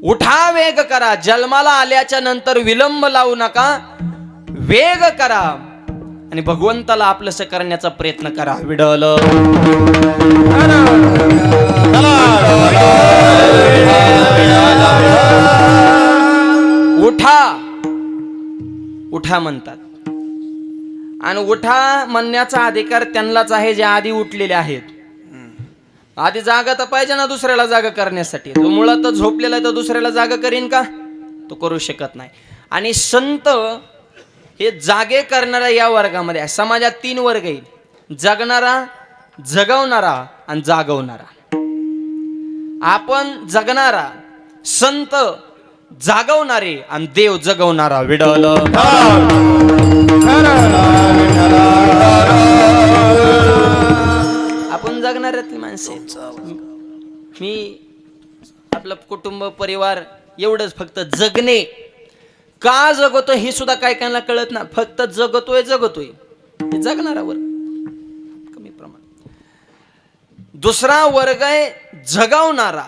उठा वेग करा, जन्माला आल्याच्या नंतर विलंब लावू नका, वेग करा आणि भगवंताला आपलंसं करण्याचा प्रयत्न करा. विडल उठा उठा म्हणतात आणि उठा म्हणण्याचा अधिकार त्यांनाच आहे जे आधी उठलेले आहेत. आधी जागा तर पाहिजे ना दुसऱ्याला जागा करण्यासाठी. जो मुळात झोपलेला आहे तो दुसऱ्याला जागा करीन का? तो करू शकत नाही. आणि संत हे जागे करणारा या वर्गामध्ये आहे. समाजात 3 वर्ग आहेत: जगणारा, जगवणारा आणि जागवणारा. आपण जगणारा, संत जागवणारे आणि देव जगवणारा. विडल आपण जगणाऱ्यातली माणसे. मी आपलं कुटुंब परिवार एवढंच, फक्त जगणे. का जगतोय हे सुद्धा काय कायला कळत ना. फक्त जगतोय जगणारावर कमी प्रमाण. दुसरा वर्ग आहे जगवणारा,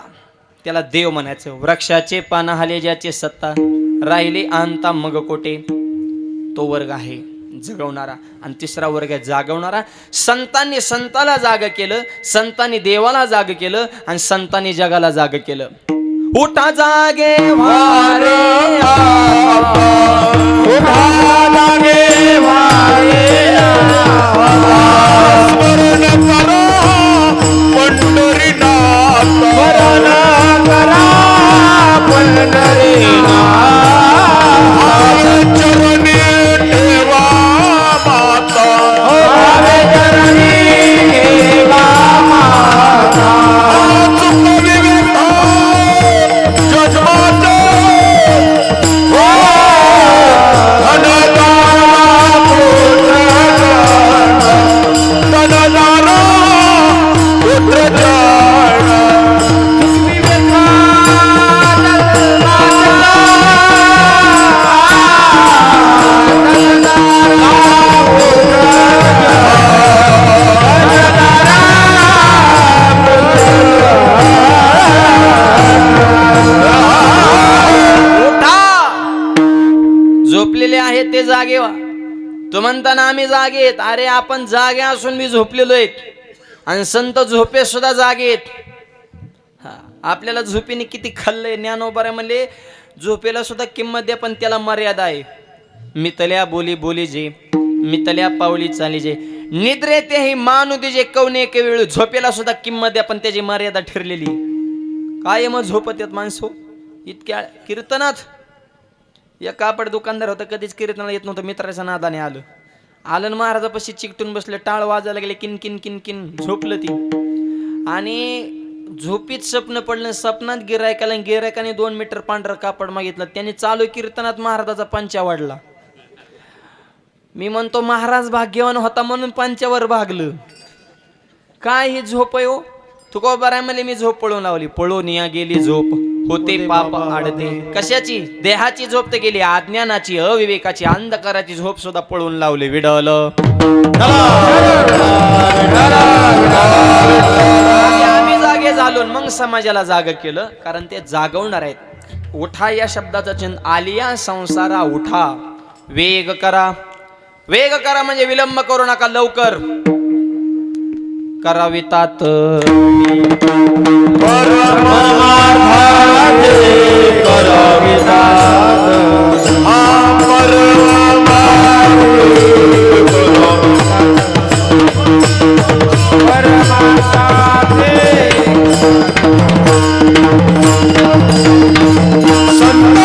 त्याला देव म्हणायचं. वृक्षाचे पान हाले ज्याचे सत्ता, राहिले आणता मग कोटे, तो वर्ग आहे जगवणारा. आणि तिसरा वर्ग आहे जागवणारा. संतांनी संताला जाग केलं, संतांनी देवाला जाग केलं आणि संतांनी जगाला जाग केलं. उठा जागे वारे, उठा जागे वारे, स्मरण करा पंढरीनाथ, स्मरण करा पंढरीनाथ. चरणी ठेवा माता, चरणी ठेवा माता. झोपलेले आहेत ते जागे व्हा. तो म्हणताना आम्ही जागे आहेत. अरे आपण जागे असून मी झोपलेलो आहेत आणि संत झोपे सुद्धा जागे आहेत. आपल्याला झोपेने किती खाल्लंय. ज्ञानोबा म्हणले झोपेला सुद्धा किंमत द्या पण त्याला मर्यादा आहे. मितल्या बोली बोली जे, मितल्या पावली चाली जे, निद्रे ते ही मानू दे जे कवने एक वेळ. झोपेला सुद्धा किंमत द्या पण त्याची मर्यादा ठरलेली. काय मग झोपत येत माणसं इतक्या कीर्तनात. एक कापड दुकानदार होता, कधीच कीर्तनाला येत नव्हतं. मित्राच्या नादाने आलं महाराजापाशी चिकटून बसलं. टाळ वाजायला गेले, किन किन किन किन झोपलं ती. आणि झोपीत स्वप्न पडलं. स्वप्नात गिरायकाने 2 मीटर पांढरं कापड मागितलं. त्यांनी चालू कीर्तनात महाराजाचा पंचा वाढला. मी म्हणतो महाराज भाग्यवान होता म्हणून पंचावर भागलं. काय ही झोप आहे हो. तुकोबाराय म्हणले मी झोप पळून लावली. पळून या गेली झोप, होते पाप आडते. कशाची? देहाची झोप तर गेली, अज्ञानाची, अविवेकाची, अंधकाराची झोप सुद्धा पळून लावली. विडल आम्ही जागे झालो मग समाजाला जाग केलं, कारण ते जागवणार आहेत. उठा या शब्दाचा चिन्ह आलिया संसारा उठा. वेग करा, वेग करा म्हणजे विलंब करू नका, लवकर करावितात संत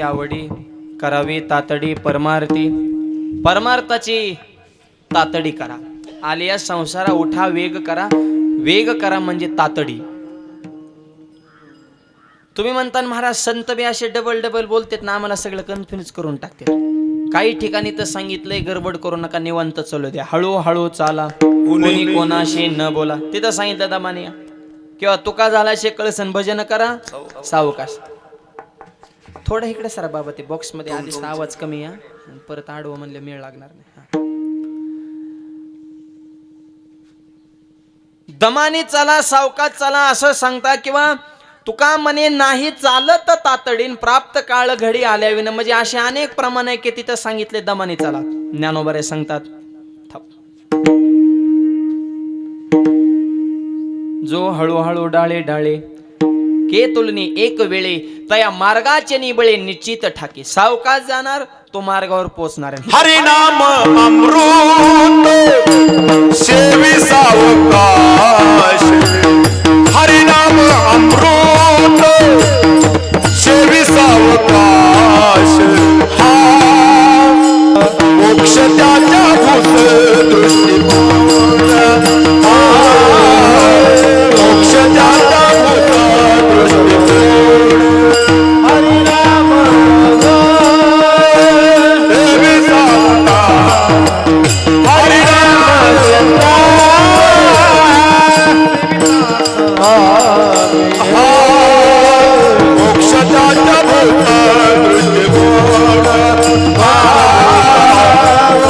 आवडी करावी तातडी परमार्थी, परमार्थाची तातडी करा. आलिया संसारा उठा वेग करा. वेग करा म्हणजे तातडी. तुम्ही म्हणता महाराज संत बी असे डबल डबल बोलतात ना, आम्हाला सगळं कन्फ्युज करून टाकतात. काही ठिकाणी तर सांगितलंय गडबड करू नका, निवांत चालू द्या, हळूहळू चाला, कोणी कोणाशी न बोला. तिथं सांगितलं दमाने किंवा तुका झाला शे कळसन भजन करा सावकाश. थोडं इकडे सर बाबा, ते बॉक्स मध्ये आधीच आवाज कमी या, परत आडवं म्हणलं मेळ लागणार नाही. दमाने चला सावकाश चला असं सांगता. किंवा तुका म्हणे नाही चालत तातडीन प्राप्त काळ घडी आल्याविन, म्हणजे असे अनेक प्रमाण आहे की तिथं सांगितले दमाने चला. ज्ञानोबा सांगतात जो हळूहळू डाळे डाळे के तुलनी एक वेळे तया मार्गाचे निबळे निश्चित ठाके. सावकाश जाणार तो मार्गावर पोचणार. हरिनाम अमृत सेवी सावकाश, हरिनाम अमृत सेवी सावकाश. हा मोक्ष त्याच्या भूत दृष्टीकोन, मोक्ष त्याच्या भूत दृष्टीकोन. हरिनाम सेवी सावकाश, हरिनाम मोक्षदाता भूत दृष्टीकोन,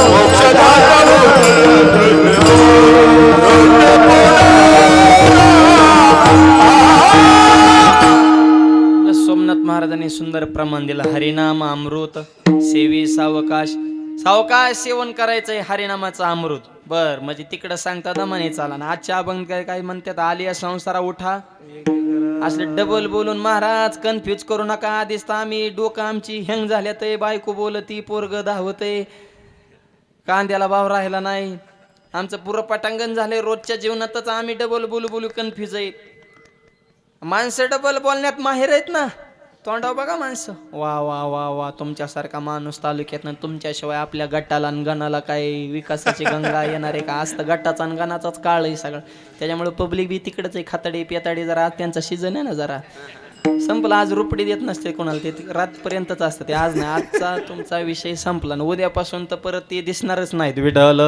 मोक्षदाता भूत दृष्टीकोन. सोमनाथ महाराजांनी सुंदर प्रमाण दिलं. हरिनाम अमृत सेवी सावकाश. सावकाश सेवन करायचंय हरिनामाचं अमृत. बर म्हणजे तिकडं सांगता दमाने चाला ना. आजच्या अभंग काय म्हणतात, आलिया संसारा उठा असले डबल बोलून महाराज कन्फ्युज करू नका. आधीच तर आम्ही डोकं आमची हँग झाल्यात, बायको बोलती, पोरग धावतय, कांद्याला भाव राहिला नाही, आमचं पुरं पटांगण झालंय. रोजच्या जीवनातच आम्ही डबल बोलू बोलू कन्फ्युज आहेत. माणसं डबल बोलण्यात माहिर आहेत ना. तोंडाव बघा माणसं, वा वा वा वा तुमच्यासारखा माणूस तालुक्यात ना, तुमच्याशिवाय आपल्या गटाला आणि गणाला काही विकासाची गंगा येणार आहे का? असतं गटाचा आणि गणाचाच काळ आहे सगळं. त्याच्यामुळे पब्लिक बी तिकडच आहे. खातडी पेताडी जरा आज त्यांचा सीझन आहे ना, जरा संपला. आज रुपडी देत नसते कोणाला, ते रातपर्यंतच असतं ते. आज नाही, आजचा तुमचा विषय संपला ना. उद्यापासून तर परत ते दिसणारच नाहीत. विडल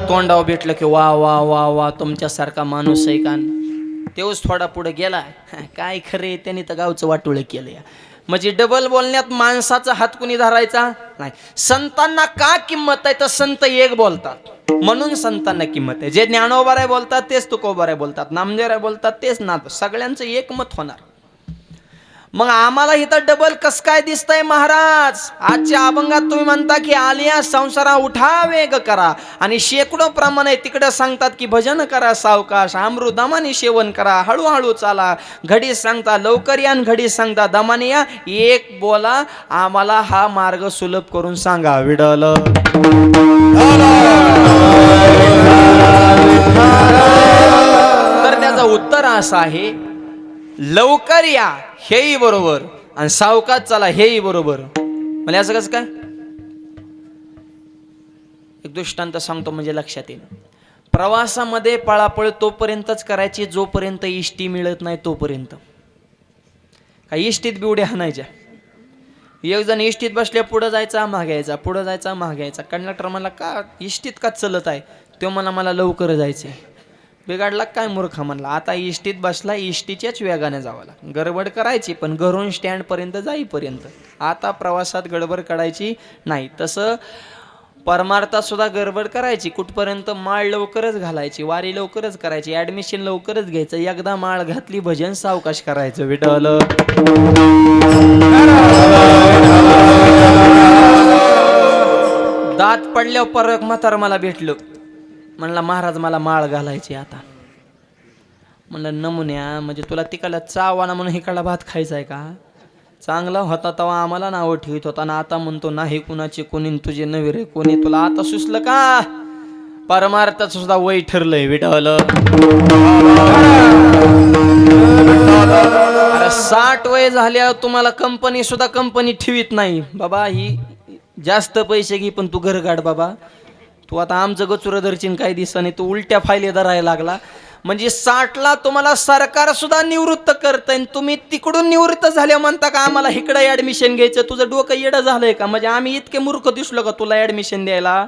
तोंडाव भेटलं की वा वा वा वा तुमच्यासारखा माणूस आहे का? तेव्हाच थोडा पुढे गेला काय खरे, त्यांनी तर गावचं वाटोळं केलं. म्हणजे डबल बोलण्यात माणसाचा हात कुणी धरायचा नाही. संतांना का किंमत आहे तर संत एक बोलतात म्हणून संतांना किंमत आहे. जे ज्ञानोबाराय बोलतात तेच तुकोबाराय बोलतात, नामदेवराय बोलतात तेच नाथ, सगळ्यांचं एकमत होणार. मग आम्हाला इथं डबल कस काय दिसतंय महाराज? आजच्या अभंगात तुम्ही म्हणता की आलिया संसारा उठा वेग करा, आणि शेकडो प्रमाणे तिकडे सांगतात की भजन करा सावकाश, अमृत दमाने सेवन करा, हळूहळू चाला. घडी सांगता लवकर या, घडी सांगता दमाने या. एक बोला, आम्हाला हा मार्ग सुलभ करून सांगा. विडल तर त्याचं उत्तर असं आहे, लवकर या हेही बरोबर आणि सावकाश चला हेही बरोबर. म्हणजे असं कसं काय? एक दृष्टांत सांगतो म्हणजे लक्षात येईल. प्रवासामध्ये पळापळ तोपर्यंतच करायची जोपर्यंत इष्टी मिळत नाही तोपर्यंत. काही इष्टीत बिवड्या हाणायच्या. एक जण इष्टीत बसल्या, पुढं जायचा मागायचा, पुढं जायचा मागायचा. कंडक्टर मला का इष्टीत का चलत आहे? तो मला लवकर जायचंय. बिघाडला काय मूर्खा म्हणला. आता इष्टीत बसला, इष्टीच्याच वेगाने जावाला. गडबड करायची पण घरून स्टँड पर्यंत जाईपर्यंत. आता प्रवासात गडबड करायची नाही. तसं परमार्थात सुद्धा गडबड करायची. कुठपर्यंत? माळ लवकरच घालायची, वारी लवकरच करायची, ऍडमिशन लवकरच घ्यायचं. एकदा माळ घातली भजन सावकाश करायचं. विठ्ठल दात पडल्यावर परत म्हातार मला भेटलं. म्हणला महाराज मला माळ घालायची आता. म्हणलं नमुन्या म्हणजे तुला तिकडला चावाना म्हणून हिकडला भात खायचा आहे का? चांगला होता तेव्हा आम्हाला नावं ठेवत होता ना, आता म्हणतो नाही कुणाचे कोणी तुझे नवे रे कोणी. तुला आता सुचलं का? परमार्थात सुद्धा वय ठरलंय. विठ्ठल 60 वय झाल्यावर तुम्हाला कंपनी सुद्धा कंपनी ठेवीत नाही बाबा. ही जास्त पैसे घे पण तू घर काढ बाबा. तू आता आमचं गचुर धरशील काही दिवसांनी, तू उलट्या फायले धरायला लागला. म्हणजे 60ला तुम्हाला सरकार सुद्धा निवृत्त करतंय, तुम्ही तिकडून निवृत्त झाल्या म्हणता का आम्हाला इकडे ऍडमिशन घ्यायचं. तुझं डोकं येडं झालंय का? म्हणजे आम्ही इतके मूर्ख दिसलो का तुला ऍडमिशन द्यायला?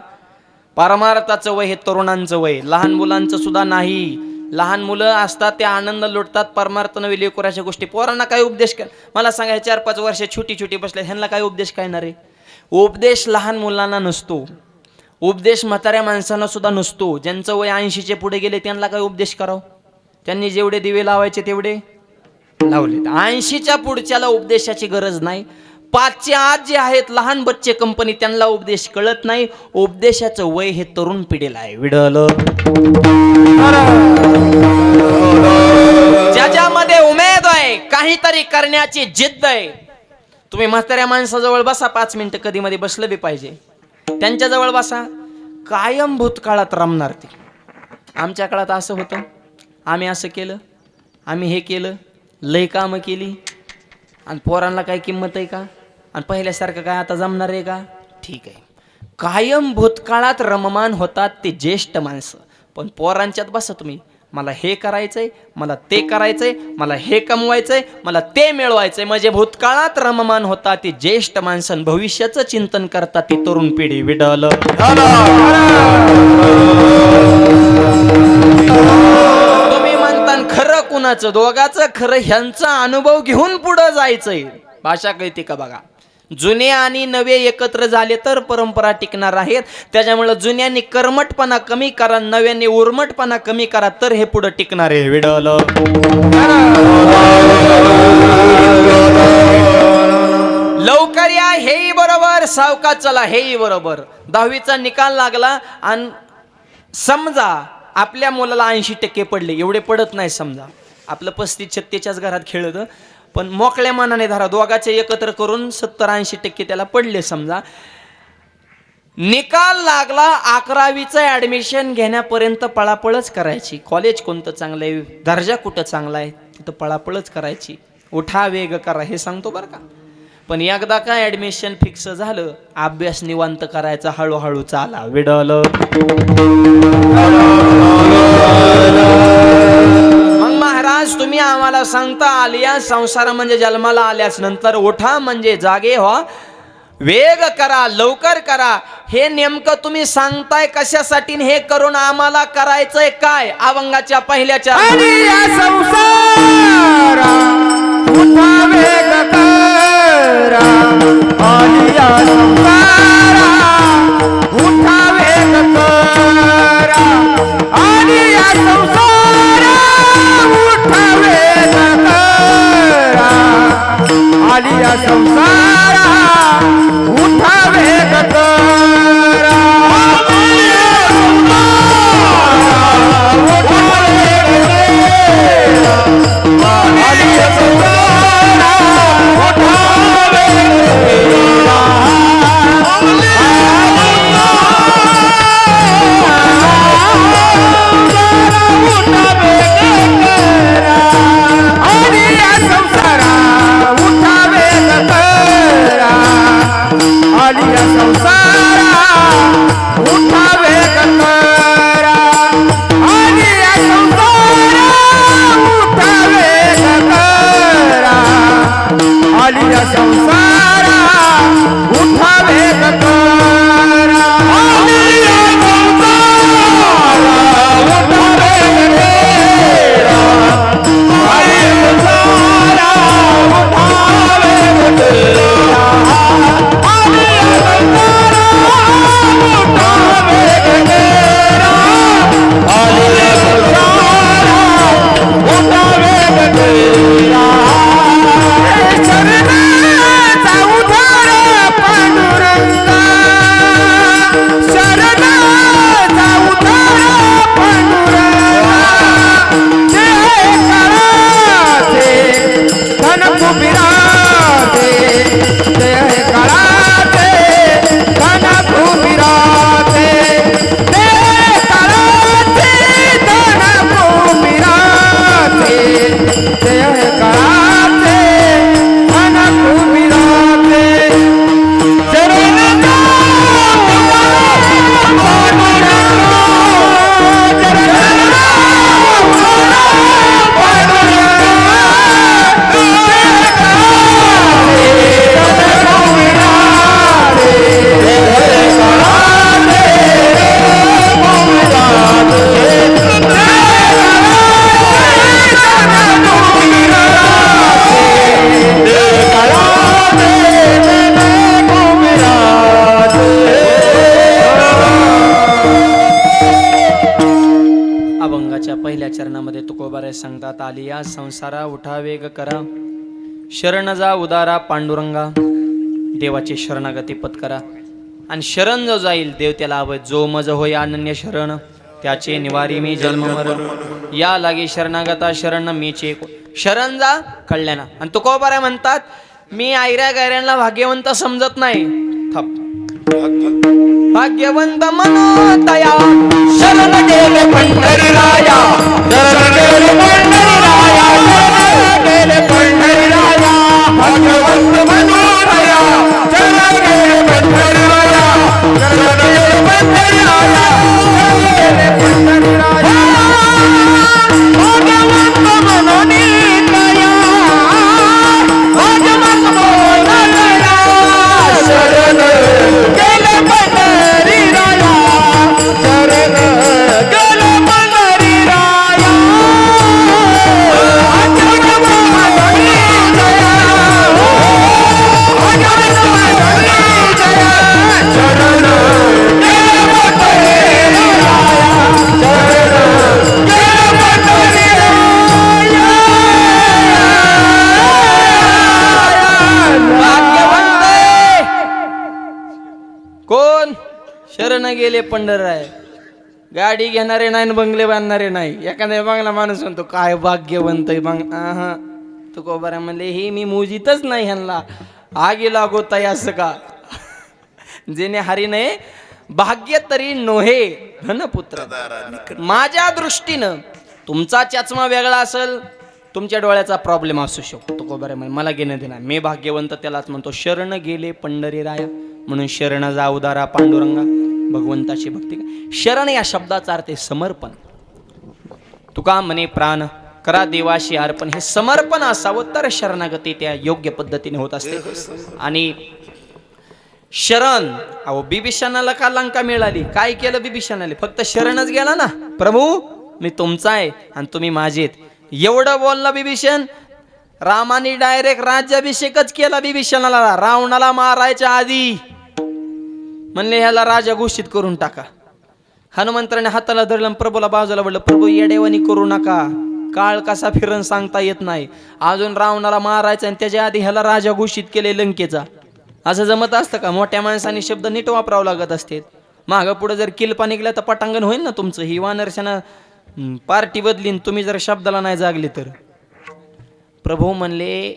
परमार्थाचं वय हे तरुणांचं वय, लहान मुलांचं सुद्धा नाही. लहान मुलं असतात ते आनंद लुटतात, परमार्थ नव्हे लेकराच्या गोष्टी. पोरांना काय उपदेश काय? मला सांगा, 4-5 वर्ष छोटी छोटी बसले, ह्यांना काय उपदेश कळणार आहे? उपदेश लहान मुलांना नसतो, उपदेश म्हाताऱ्या माणसांना सुद्धा नसतो. ज्यांचं वय 80चे पुढे गेले त्यांना काय उपदेश करावं? त्यांनी जेवढे दिवे लावायचे तेवढे लावले. 80च्या पुढच्याला उपदेशाची गरज नाही. 5च्या आत जे आहेत लहान बच्चे कंपनी, त्यांना उपदेश कळत नाही. उपदेशाचं वय हे तरुण पिढीला आहे. विडलं ज्याच्यामध्ये उमेद आहे, काहीतरी करण्याची जिद्द आहे. तुम्ही म्हाताऱ्या माणसाजवळ बसा 5 मिनिटं, कधी मध्ये बसलं बी पाहिजे. त्यांच्याजवळ बसा, कायम भूतकाळात रमणार ते. आमच्या काळात असं होतं, आम्ही असं केलं, आम्ही हे केलं, लय कामं केली, आणि पोरांना काय किंमत आहे का? आणि पहिल्यासारखं काय आता जमणार आहे का? ठीक आहे. कायम भूतकाळात रममान होतात ते ज्येष्ठ माणसं. पण पोरांच्यात बसा तुम्ही, मला हे करायचंय, मला ते करायचंय, मला हे कमवायचंय, मला ते मिळवायचंय. म्हणजे भूतकाळात रममान होतात ते ज्येष्ठ माणसं, भविष्याचं चिंतन करतात ती तरुण पिढी. विडल तुम्ही म्हणता खरं कुणाचं? दोघाचं खरं. ह्यांचा अनुभव घेऊन पुढं जायचंय. भाषा कळते का बघा? जुने आणि नवे एकत्र झाले तर परंपरा टिकणार आहेत. त्याच्यामुळे जुन्यांनी कर्मटपणा कमी करा, नव्यांनी उर्मटपणा कमी करा, तर हे पुढे टिकणार आहे. विडल लवकर या हेही बरोबर, सावकाश चला हेही बरोबर. 10वीचा निकाल लागला आणि समजा आपल्या मुलाला 80% पडले, एवढे पडत नाही. समजा आपलं 35-36 घरात खेळत, पण मोकळ्या मनाने धरा, दोघाचे एकत्र करून 70-80% त्याला पडले. समजा निकाल लागला, 11वीचं ऍडमिशन घेण्यापर्यंत पळापळच करायची. कॉलेज कोणतं चांगलं आहे, दर्जा कुठं चांगला आहे, तिथं पळापळच करायची. उठा वेग करा हे सांगतो बरं का. पण एकदा का ऍडमिशन फिक्स झालं, अभ्यास निवांत करायचा, हळूहळू चाला. विडल मग महाराज तुम्ही आम्हाला सांगता, आलिया संसार म्हणजे जन्माला आल्यास नंतर उठा म्हणजे जागे व्हा, वेग करा, लवकर करा. हे नेमकं तुम्ही सांगताय कशासाठी? हे करून आम्हाला करायचंय काय? अभंगाच्या पहिल्याच्या संसारा उठा वेग करा, आलिया संसारा उठा वेग करा, आलिया संसारा उठा वेग करा, आलिया संसारा उठा वेग करा, आलिया संसारा उठा सांगतात आली या संसारा उठा वेग करा, शरण जा उदारा पांडुरंगा, देवाची शरणागती पत्करा. आणि शरण जो जाईल देव त्याला हवं, जो मज होय अनन्य शरण, त्याचे निवारी मी जन्म मरण. या लागे शरणागता शरण मीचे शरण जा कळल्याना. आणि तुकोबारा म्हणतात मी आयऱ्या गायऱ्यांना भाग्यवंत समजत नाही. थप भाग्यवंत मनोदया शरण गेले पंढरीराया, शरण गेले पंढरीराया, शरण गेले पंढरीराया, भगवंत मनोदया, शरण गेले पंढरीराया, शरण गेले पंढरीराया, शरण गेले पंढरीराया, भगवंत मनोनीतया, भगवंत मनोदया, शरण गेले पंढरीराया, शरण गेले पंढरीराया, भगवंत मनोनीतया, भगवंत मनोनीतया, शरण गेले पंढरीराया, शरण गेले पंढरीराया. भाग्यवंत कोण? शरण गेले पंढरराय. गाडी घेणारे नाही आणि बंगले बांधणारे नाही. एखाद्या बंगला माणूस म्हणतो काय भाग्यवंत आहे तुकोबारा म्हणले हे मी मोजीतच नाही ह्यांना. आगी लागोत आहे असं का? जेणे हरी नाही भाग्य तरी नोहे धनपुत्र. माझ्या दृष्टीनं तुमचा चष्मा वेगळा असेल, तुमच्या डोळ्याचा प्रॉब्लेम असू शकतो. तुकोबारा म्हणे मला घेणं देणार, मी भाग्यवंत त्यालाच म्हणतो. शरण गेले पंढरीराया म्हणून शरण जा उदारा पांडुरंगा, भगवंताची भक्ती. शरण या शब्दाचा अर्थ आहे समर्पण. तुका म्हणे प्राण करा देवाशी अर्पण. हे समर्पण असावं तर शरणागती त्या योग्य पद्धतीने होत असते. आणि शरण अहो बिभीषणाला का लंका मिळाली? काय केलं बिभीषणाला? फक्त शरणच गेला ना, प्रभू मी तुमचा आहे आणि तुम्ही माझेत, एवढं बोलला बिभीषण. रामाने डायरेक्ट राज्याभिषेकच केला बिभीषणाला. रावणाला मारायच्या आधी म्हणले ह्याला राजा घोषित करून टाका. हनुमंताने हाताला धरलं, प्रभूला बाजूला वळलं. प्रभू येडेवानी करू नका, काळ कसा फिरण सांगता येत नाही. अजून रावणाला मारायचं आणि त्याच्या आधी ह्याला राजा घोषित केले लंकेचा. असं जमत असतं का? मोठ्या माणसाने शब्द नीट वापरावं लागत असते. मागं पुढे जर किल्पा निघल्या तर पटांगण होईल ना तुमचं. ही वानरशानं पार्टी बदलीन तुम्ही जर शब्दाला नाही जागले तर. प्रभू म्हणले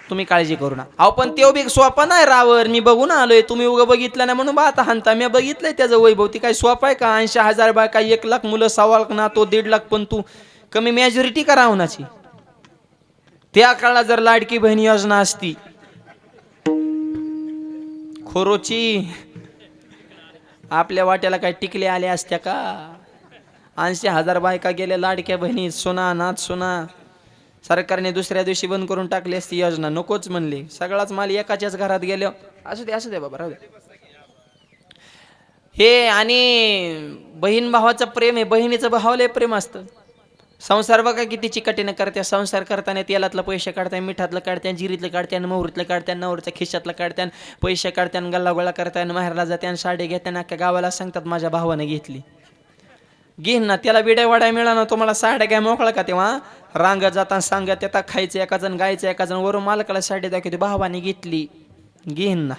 तुम्ही काळजी करू ना. अहो पण ते बी सोपा नाही रावर. मी बघून आलोय, तुम्ही उगं बघितलं नाही म्हणून बाता हानता. मी बघितलंय त्याचं वैभव. ती काय सोपा आहे का? 80,000 बाय काय 1 लाख मुलं, 1.25 लाख ना तो 1.5 लाख. पण तू कमी मेजॉरिटी का रावणाची? त्या काळात जर लाडकी बहीण योजना असती खोरोची, आपल्या वाट्याला काय टिकले आले असत्या का? 80,000 बायका गेल्या लाडक्या बहिणी, सोना नाच सोना. सरकारने दुसऱ्या दिवशी बंद करून टाकली असती योजना. नकोच म्हणले. सगळाच माल एकाच्याच घरात गेलो. असू दे बाबा, राहू दे. हे आणि बहीण भावाचं प्रेम आहे. बहिणीचं भावाला प्रेम असतं. संसार बघा किती चिकटीनं करत्या. संसार करताना तेलातलं पैसे काढताय, मिठातलं काढत्या, जिरीतलं काढत्या, मोहरीतलं काढत्या, नवरीच्या खिशातलं काढत्या, पैसे काढत्या, गल्ला गोळा करताय, माहेरला जात्या, साडी घेत्या, अख्ख्या गावाला सांगतात माझ्या भावाने घेतली. घेईन ना, त्याला बिड्या वाड्या मिळा ना, तुम्हाला साड्या काय मोकळा का? तेव्हा रांग जाताना सांगत येतात खायचं एका जण, गायचं एका जण, वरून मालकाला साडी दाखवते भावाने घेतली. घेईन ना.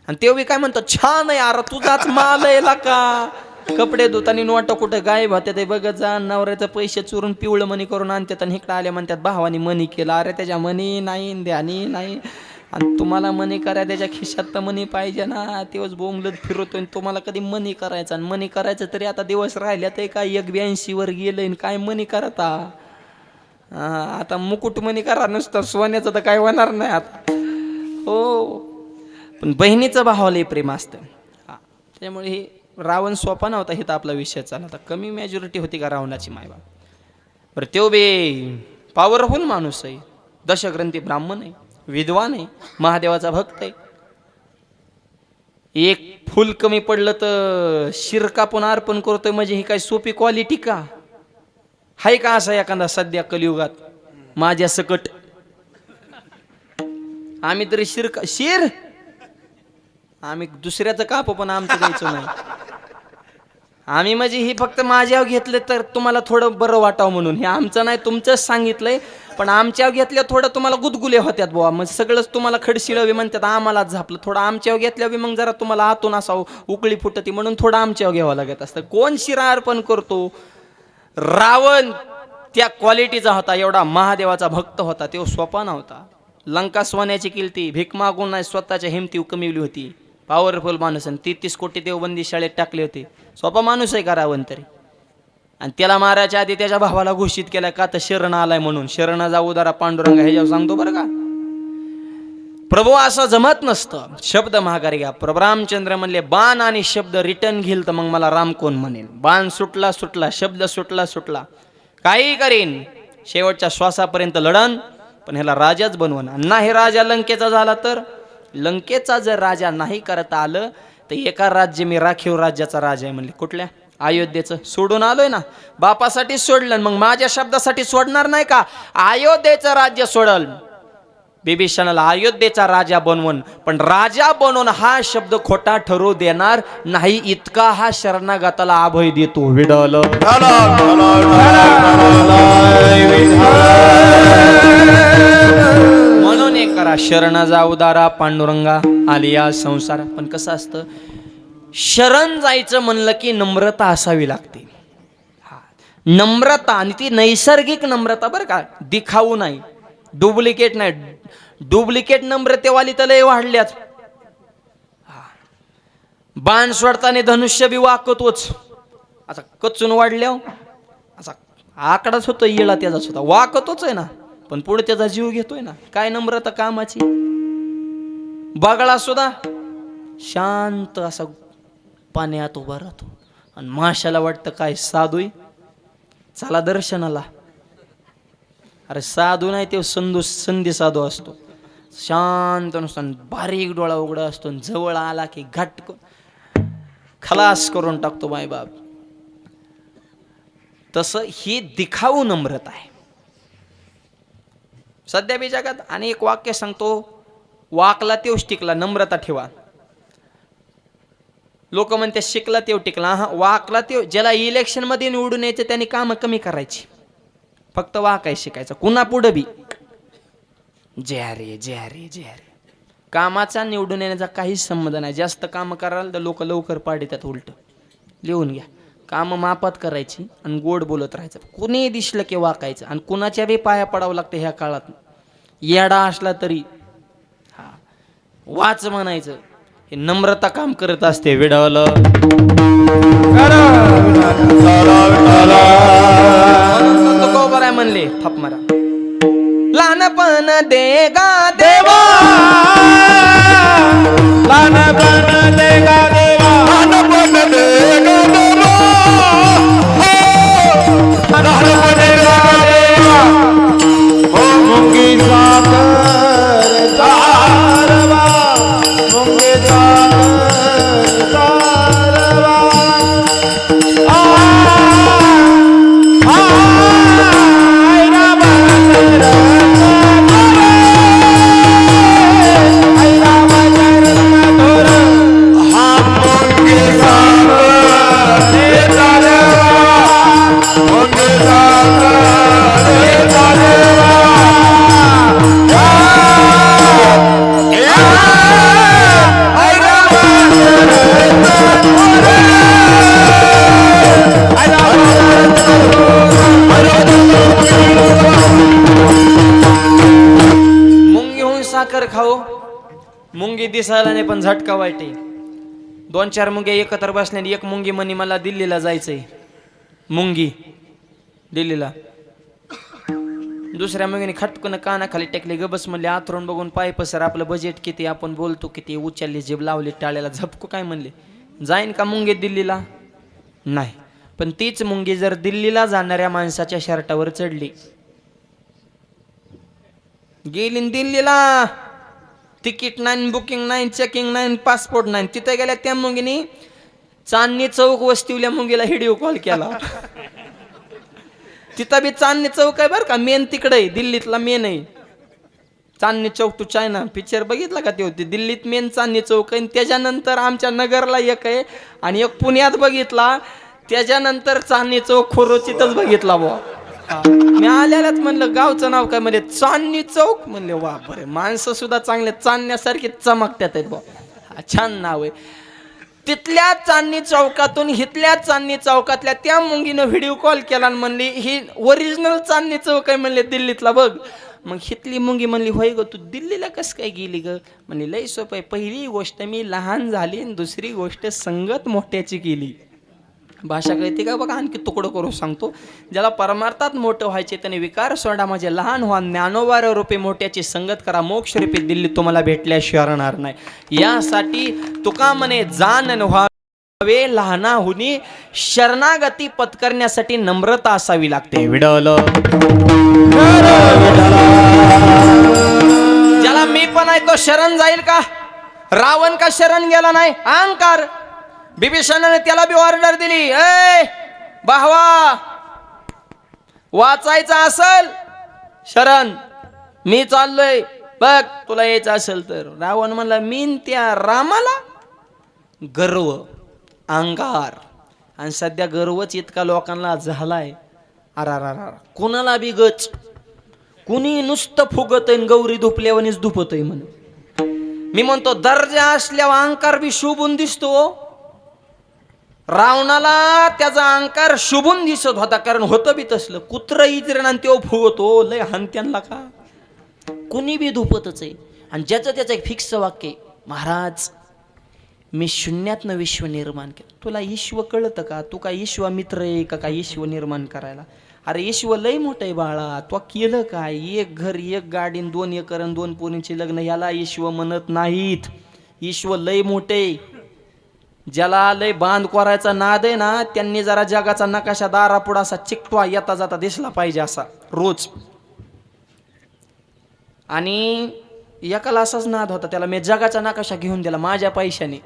आणि तेव्हा काय म्हणतो छान आहे यार, तुझाच माल आहे का? कपडे धुतानी नोट कुठं गायब होते ते बघत जा. नवऱ्याचं पैसे चोरून पिवळं मनी करून आणतात आणि इकडं आले म्हणतात भावानी मनी केला. अरे त्याच्या मनी नाही, ध्यानी नाही. आणि तुम्हाला मनी करा त्याच्या खिशात तर मनी पाहिजे ना. दिवस बोंबलत फिरतोय, तुम्हाला कधी मनी करायचा? आणि मनी करायचं तरी आता दिवस राहिल्या तर काय 82 वर गेलंय, काय मनी करता? आता मुकुट मनी करा नुसतं, सोन्याचं तर काय होणार नाही आता. हो, पण बहिणीचं भावाला प्रेम असतं. त्यामुळे हे रावण सोपा नव्हता. हे तर आपला विषय चालला. आता कमी मेजॉरिटी होती का रावणाची मायबा? बरं तेव बे पॉवरफुल माणूस आहे, दशग्रंथी ब्राह्मण आहे, विद्वान आहे, महादेवाचा भक्त आहे. एक फुल कमी पडलं तर शिर कापून अर्पण करतोय म्हणजे ही काय सोपी क्वालिटी का? हाय का असा एखादा सध्या कलियुगात माझ्या सकट? आम्ही तरी आम्ही दुसऱ्याचं कापू पण आमचं द्यायचं नाही. आम्ही म्हणजे ही फक्त माझ्यावर घेतले तर तुम्हाला थोडं बरं वाटावं म्हणून, हे आमचं नाही तुमचंच सांगितलंय. पण आमच्यावर घेतल्या थोडं तुम्हाला गुदगुले होत्यात बुवा, मग सगळंच तुम्हाला खडशिळवी म्हणतात, आम्हालाच झापलं. थोडं आमच्यावर घेतल्यावर मग जरा तुम्हाला आतून असा उकळी फुटती, म्हणून थोडं आमच्यावर घ्यावं लागत असतं. कोण शिरा अर्पण करतो? रावण त्या क्वालिटीचा होता, एवढा महादेवाचा भक्त होता, तो सोपा नव्हता. लंका सोन्याची किल्ती, भीक मागून नाही स्वतःच्या हिमती कमिवली होती. पॉवरफुल माणूस, आणि 33 कोटी देवबंदी शाळेत टाकले होते. सोपा माणूस आहे का रावण तरी? आणि त्याला मारायच्या आधी त्याच्या भावाला घोषित केलाय, का तर शरण आलाय म्हणून. शरणा जाऊ दारा पांडुरंग, ह्याच्यावर सांगतो बरं का. प्रभू असं जमत नसतं. शब्द महागारी घ्या. प्रभू रामचंद्र म्हणले, बाण आणि शब्द रिटर्न घेईल तर मग मला राम कोण म्हणेल. बाण सुटला सुटला, शब्द सुटला सुटला, काही करीन, शेवटच्या श्वासापर्यंत लढन, पण ह्याला राजाच बनवण. नाही राजा लंकेचा झाला तर, लंकेचा जर राजा नाही करता आलं तर एका राज्य मी राखीव राज्याचा राजा आहे म्हणले. कुठल्या? अयोध्येचं. सोडून आलोय ना, बापासाठी सोडलं, मग माझ्या शब्दासाठी सोडणार नाही का? अयोध्येचं राज्य सोडल. बिभीषणाला अयोध्येचा राजा बनवून, पण राजा बनवून हा शब्द खोटा ठरू देणार नाही, इतका हा शरणागताला अभय देतो. विडल म्हणून एक करा, शरण जाऊ दारा पांडुरंगा, आलिया संसार. पण कसं असतं, शरण जायचं म्हणलं की नम्रता असावी लागते. नम्रता, आणि ती नैसर्गिक नम्रता बरं का, दिखाऊ नाही, डुप्लिकेट नाही. डुप्लिकेट नम्रतेवाली तर लय वाढल्यात. बाण सोडताना धनुष्य बी वाकतोच, असा कचून वाढल्या, असा आकडाच होतो, येळा त्याचाच होता, वाकतोच आहे ना, पण पुढे त्याचा जीव घेतोय ना. काय नम्रता कामाची. बगळा सुद्धा शांत असा पाण्यात उभा राहतो, आणि माशाला वाटतं काय साधूय, चला दर्शनाला. अरे साधू नाही, ते संधी साधू असतो. शांत नसतो, बारीक डोळा उघडा असतो, जवळ आला की घट खलास करून टाकतो मायबाप. तसं ही दिखाऊ नम्रता आहे सध्या बी जगात. आणि एक वाक्य सांगतो, वाकला तेव्हा टिकला, नम्रता ठेवा. लोक म्हणते शिकला तेव्हा टिकला, हा वाकला तेव्हा. ज्याला इलेक्शन मध्ये निवडून यायचं त्यांनी कामं कमी करायची, फक्त वाकाय शिकायचं. कुणा पुढं बी जय रे जय रे जय रे. कामाचा निवडून येण्याचा काहीच संबंध नाही. जास्त काम कराल तर लोक लवकर पाडतात. उलट लिहून घ्या, काम मापात करायची आणि गोड बोलत राहायचं. कुणी दिसलं की वाकायचं, आणि कुणाच्या बी पाया पडावं लागतं ह्या काळात. येडा असला तरी हा वाच म्हणायचं. हे नम्रता काम करत असते. विडावलं तुकोबर आहे म्हणले, थाप मारा. लहानपण देगा देवा, लहानपण देगा देवा, लहानपण देगा देवा, लहानपण देगा देवा. ओ मुंगी साखर सारवा, मुंगी साखर सारवा. साखर खाऊ, मुंगी दिसायला नाही पण झटका वाईट आहे. 2-4 मुंग्या एकत्र बसल्या, एक मुंगी म्हणे मला दिल्लीला जायचंय. मुंगी दिल्लीला. दुसऱ्या मुंगीने खटकन कानाखाली टेकले, गबस म्हणले आथरून बघून पाय पसर, आपलं बजेट किती, आपण बोलतो किती, उचलली जीभ लावली टाळ्याला झपकू. काय म्हणले, जाईन का मुंगी दिल्लीला? नाही. पण तीच मुंगी जर दिल्लीला जाणाऱ्या माणसाच्या शर्टावर चढली, गेली दिल्लीला, तिकीट नाही, बुकिंग नाही, चेकिंग नाही, पासपोर्ट नाही, तिथे गेल्या त्या मुंगीने चांदणी चौक वस्तीवल्या मुंगीला व्हिडिओ कॉल केला. तिथं बी चांदणी चौक आहे बरं का, मेन तिकडे आहे, दिल्लीतला मेन आहे Chandni Chowk. To China picture बघितला का ते होते, दिल्लीत मेन चांदणी चौक आहे. त्याच्यानंतर आमच्या नगरला एक आहे, आणि एक पुण्यात बघितला त्याच्यानंतर चांदणी चौक खोरोचीतच बघितला बुवा. मी आल्यालाच म्हणलं गावचं नाव काय म्हणजे चांदणी चौक म्हणले. वा बरे माणसं सुद्धा चांगले चांदण्यासारखे चमकत्यात आहेत बुवा. छान नाव आहे. तिथल्या चांदणी चौकातून हिथल्या चांदणी चौकातल्या त्या मुंगीनं व्हिडिओ कॉल केला आणि म्हणली ही ओरिजिनल चांदणी चौक आहे म्हणले दिल्लीतला बघ. मग हिथली मुंगी म्हणली होय ग तू दिल्लीला कसं काय गेली ग. म्हणली लई सोपं आहे. पहिली गोष्ट मी लहान झाली आणि दुसरी गोष्ट संगत मोठ्याची केली. भाषा कळते का बघा. आणखी तुकडं करून सांगतो. ज्याला परमार्थात मोठं व्हायचे त्याने विकार सोडा माझे लहान व्हा. ज्ञानोबार रूपे मोठ्याची संगत करा. मोक्ष रूपी दिल्ली तुम्हाला भेटल्याशिवाय राहणार नाही. यासाठी तुका म्हणे जाण व्हावे लहानाहुनी शरणागती पत्करण्यासाठी नम्रता असावी लागते. विडल ज्याला मी पण आहे तो शरण जाईल का. रावण का शरण गेला नाही. अहंकार. बिभीषणाने त्याला बी ऑर्डर दिली. ए भावा वाचायचं असल शरण मी चाललोय बघ तुला यायचं असेल तर. रावण म्हणला मीन त्या रामाला. गर्व अहंकार. आणि सध्या गर्वच इतका लोकांना झालाय. अरा कुणाला बी गच. कुणी नुसतं फुगत आहे गौरी धुपल्यावानीच धुपत आहे म्हणून. मी म्हणतो दर्जा असल्यावर अहंकार बी शुभून दिसतो. रावणाला त्याचा अहंकार शुभून दिसत होता कारण होतं बी तसलं. कुत्र इतरण आणि तो फुगतो लय हंत्यांना का. कुणी बी धुपतच आहे. आणि ज्याचं त्याचं एक फिक्स वाक्य आहे महाराज मी शून्यातनं विश्व निर्माण केलं. तुला ईश्व कळतं का. तू काय ईश्वामित्र आहे का काय ईश्व निर्माण करायला. अरे ईश्व लय मोठं आहे बाळा. तो केलं काय. एक घर एक गाडी 2 एकर आणि 2 पोरींचे लग्न याला ईश्व म्हणत नाहीत. ईश्व लय मोठे. ज्याला लय बांध करायचा नाद आहे ना त्यांनी जरा जगाचा नकाशा दारापुढा असा चिकटवा येता जाता दिसला पाहिजे असा रोज. आणि एकाला असाच नाद होता. त्याला मी जगाचा नकाशा घेऊन दिला माझ्या पैशाने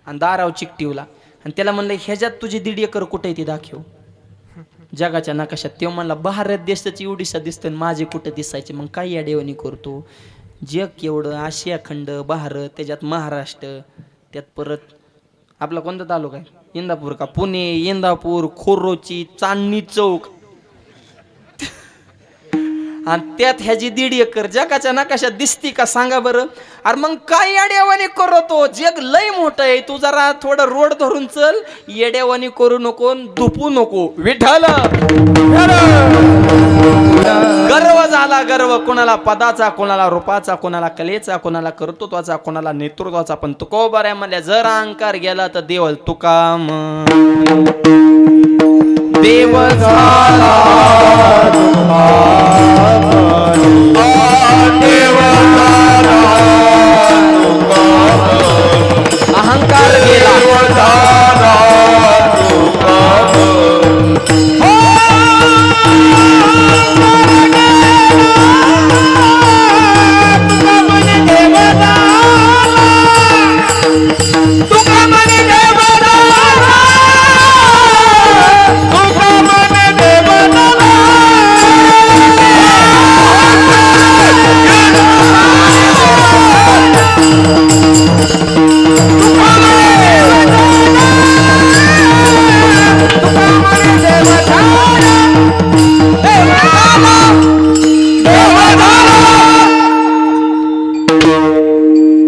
आणि दाराव चिकटिवला. आणि त्याला म्हणलं ह्याच्यात तुझी 1.5 एकर कुठे आहे ती दाखव जगाच्या नकाशात. तेव्हा म्हणला भारत देशाची एवढीसा दिसतं माझे कुठं दिसायचे. मग काय या देवानी करतो. जग एवढं आशिया खंड भारत त्याच्यात महाराष्ट्र त्यात परत आपला कोणता तालुका आहे इंदापूर का. पुणे इंदापूर खोरोची चांदणी चौक आणि त्यात ह्याची 1.5 एकर जगाच्या नकाशात दिसती का सांगा बरं. अरे मग काय येड्यावानी करतो. जग लय मोठं आहे. तू जरा थोडं रोड धरून चल. येड्यावानी करू नको धुपू नको. विठ्ठल गर्व झाला गर्व. कोणाला पदाचा कोणाला रूपाचा कोणाला कलेचा कोणाला कर्तृत्वाचा कोणाला नेतृत्वाचा. पण तुकोबाऱ्या म्हणल्या जर अहंकार गेला तर देव तुका देव झाला. अहंकार गेला.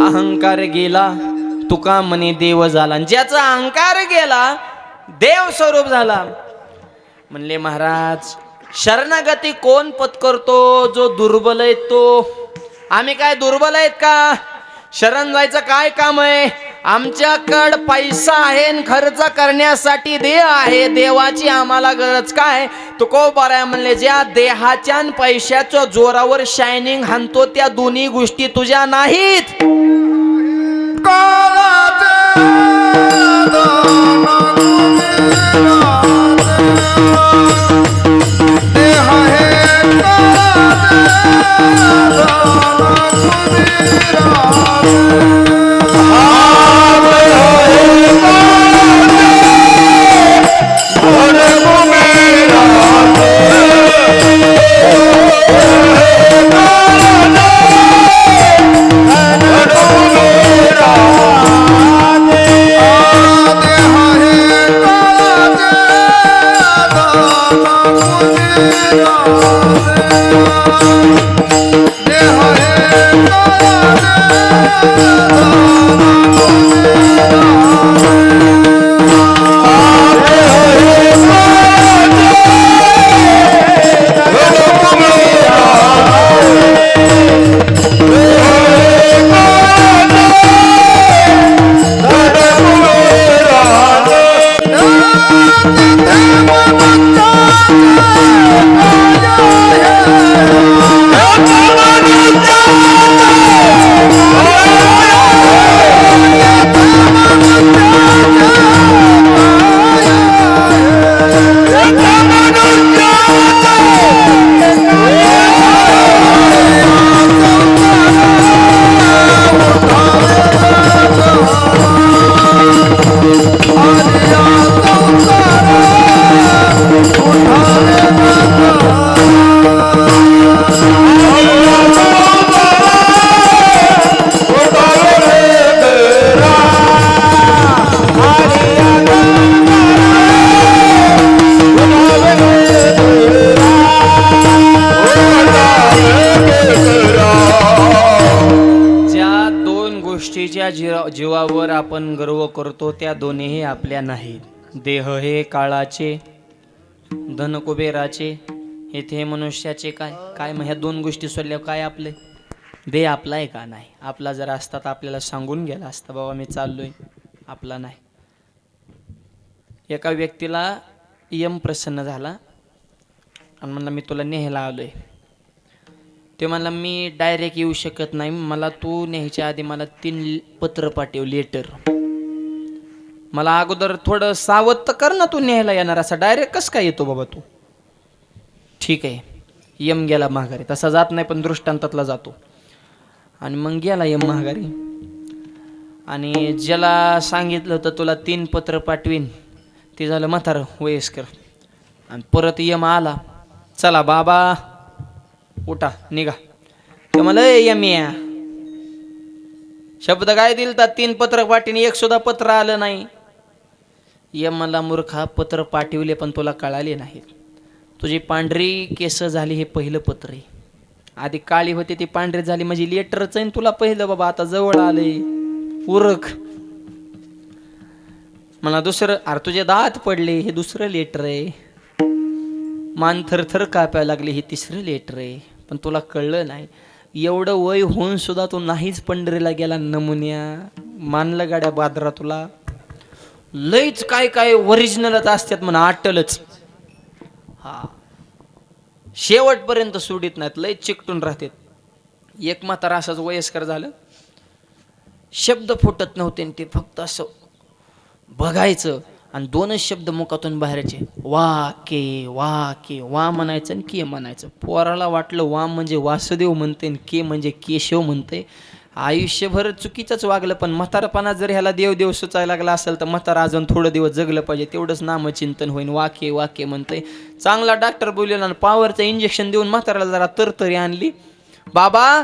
अहंकार गेला तुका म्हणे देव झाला. ज्याचा अहंकार गेला देव स्वरूप झाला. म्हणले महाराज शरणागती कोण पत्करतो. जो दुर्बल आहे तो. आम्ही काय दुर्बल आहेत का. शरण जायचं काय काम आहे. आमच्याकडं पैसा आहे खर्च करण्यासाठी देव आहे. देवाची आम्हाला गरज काय. तुकोबाराया म्हणले ज्या देहाच्या पैशाच्या जोरावर शायनिंग हाणतो त्या दोन्ही गोष्टी तुझ्या नाहीत. गोष्टीच्या जीवावर आपण गर्व करतो त्या दोन्हीही आपल्या नाहीत. देह हे काळाचे, धन कुबेराचे, येथे मनुष्याचे. काय काय मग ह्या दोन गोष्टी सोडल्यावर काय आपले? देह आपला आहे का? नाही. आपला जर असता तर आपल्याला सांगून गेला असता, बाबा मी चाललोय. आपला नाही. एका व्यक्तीला यम प्रसन्न झाला आणि म्हणला मी तुला न्यायला आलोय. ते म्हणला मी डायरेक्ट येऊ शकत नाही, मला तू न्यायच्या आधी मला 3 पत्र पाठव, लेटर. मला अगोदर थोडं सावध तर कर ना, तू न्यायला येणार असा डायरेक्ट कस काय येतो बाबा तू? ठीक आहे. यम गेला माघारी. तसा जात नाही पण दृष्टांतातला जातो. आणि मग गेला यम माघारी. आणि ज्याला सांगितलं होतं तुला 3 पत्र पाठवीन ते झालं म्हातारं वयस्कर. आणि परत यम आला, चला बाबा उठा निघा. ते मला यम्या शब्द काय दिल तर 3 पत्र पाठीने 1 सुद्धा पत्र आलं नाही. यम मला मूर्खा, पत्र पाठवले पण तुला कळाले नाहीत. तुझी पांढरी केस झाली हे पहिलं पत्र आहे. आधी काळी होती ती पांढरी झाली म्हणजे लेटरच आहे तुला पहिलं. बाबा आता जवळ आले उरक. मला दुसरं, अरे तुझे दात पडले हे दुसरं लेटर आहे. मान थरथर कापायला लागले हे 3रं लेटर आहे. पण तुला कळलं नाही. एवढं वय होऊन सुद्धा तू नाहीच पंढरीला गेला नमुन्या. मानलं गाड्या बादरा तुला. लईच काय काय ओरिजिनलच असतात म्हणा, अट्टलच. हा शेवटपर्यंत सोडित नाहीत, लईच चिकटून राहतात. एक म्हातारा असंच वयस्कर झालं, शब्द फुटत नव्हते. ते फक्त असं बघायचं आणि 2च शब्द मुखातून बाहेरचे, वा के वा के. वा म्हणायचं आणि के म्हणायचं. पोराला वाटलं वा म्हणजे वासुदेव म्हणते आणि के म्हणजे केशव म्हणते. आयुष्यभर चुकीचंच वागलं. पण म्हातारपणा जर ह्याला देव देव सुचायला लागला असेल तर म्हातारा अजून थोडं दिवस जगलं पाहिजे, तेवढंच नामचिंतन होईल. वाके वाके म्हणते. चांगला डॉक्टर बोललेला आणि पॉवरचं इंजेक्शन देऊन म्हाताराला जरा तरतरी आणली. बाबा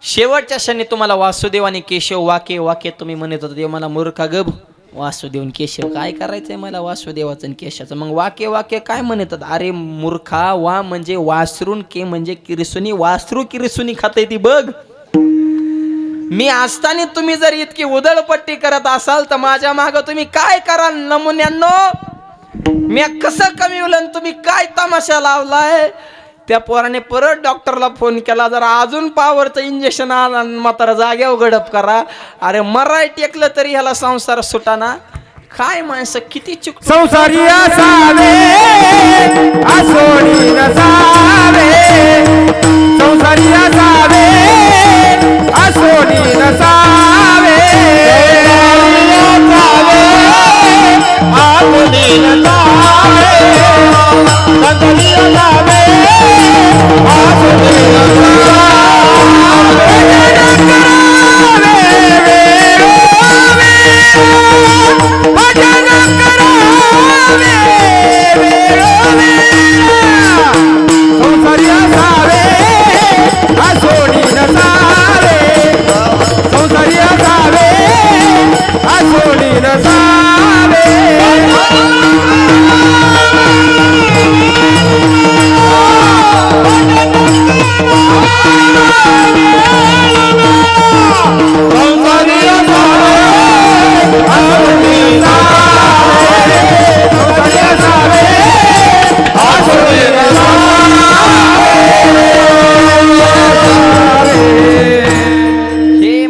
शेवटच्या क्षणी तुम्हाला वासुदेव आणि केशव वाके वाके तुम्ही म्हणत होता. देव मला मूर्खा गब, वासुदेव आणि केशव काय करायचंय मला वासुदेवाचं आणि केशाचं? मग वाके वाके काय म्हणतात? अरे मूर्खा, वा म्हणजे वासरून, के म्हणजे किरसुनी. वासरू किरसुनी खाते ती बघ. मी असताना तुम्ही जर इतकी उधळपट्टी करत असाल तर माझ्या माग तुम्ही काय कराल नमुन्यांनो? मी कसं कमीवलं, तुम्ही काय तमाशा लावलाय? त्या पोराने परत डॉक्टरला फोन केला, जरा अजून पॉवरचं इंजेक्शन आणा, म्हातारा जाग्यावर गडप करा. अरे मराय टेकलं तरी ह्याला संसार सुटाना. काय माणसं किती चुक. संसारी असावे असोडी नसावे, संसारी असावे असोडी नसावे, असोडी नसावे, संसारी असावे असोडी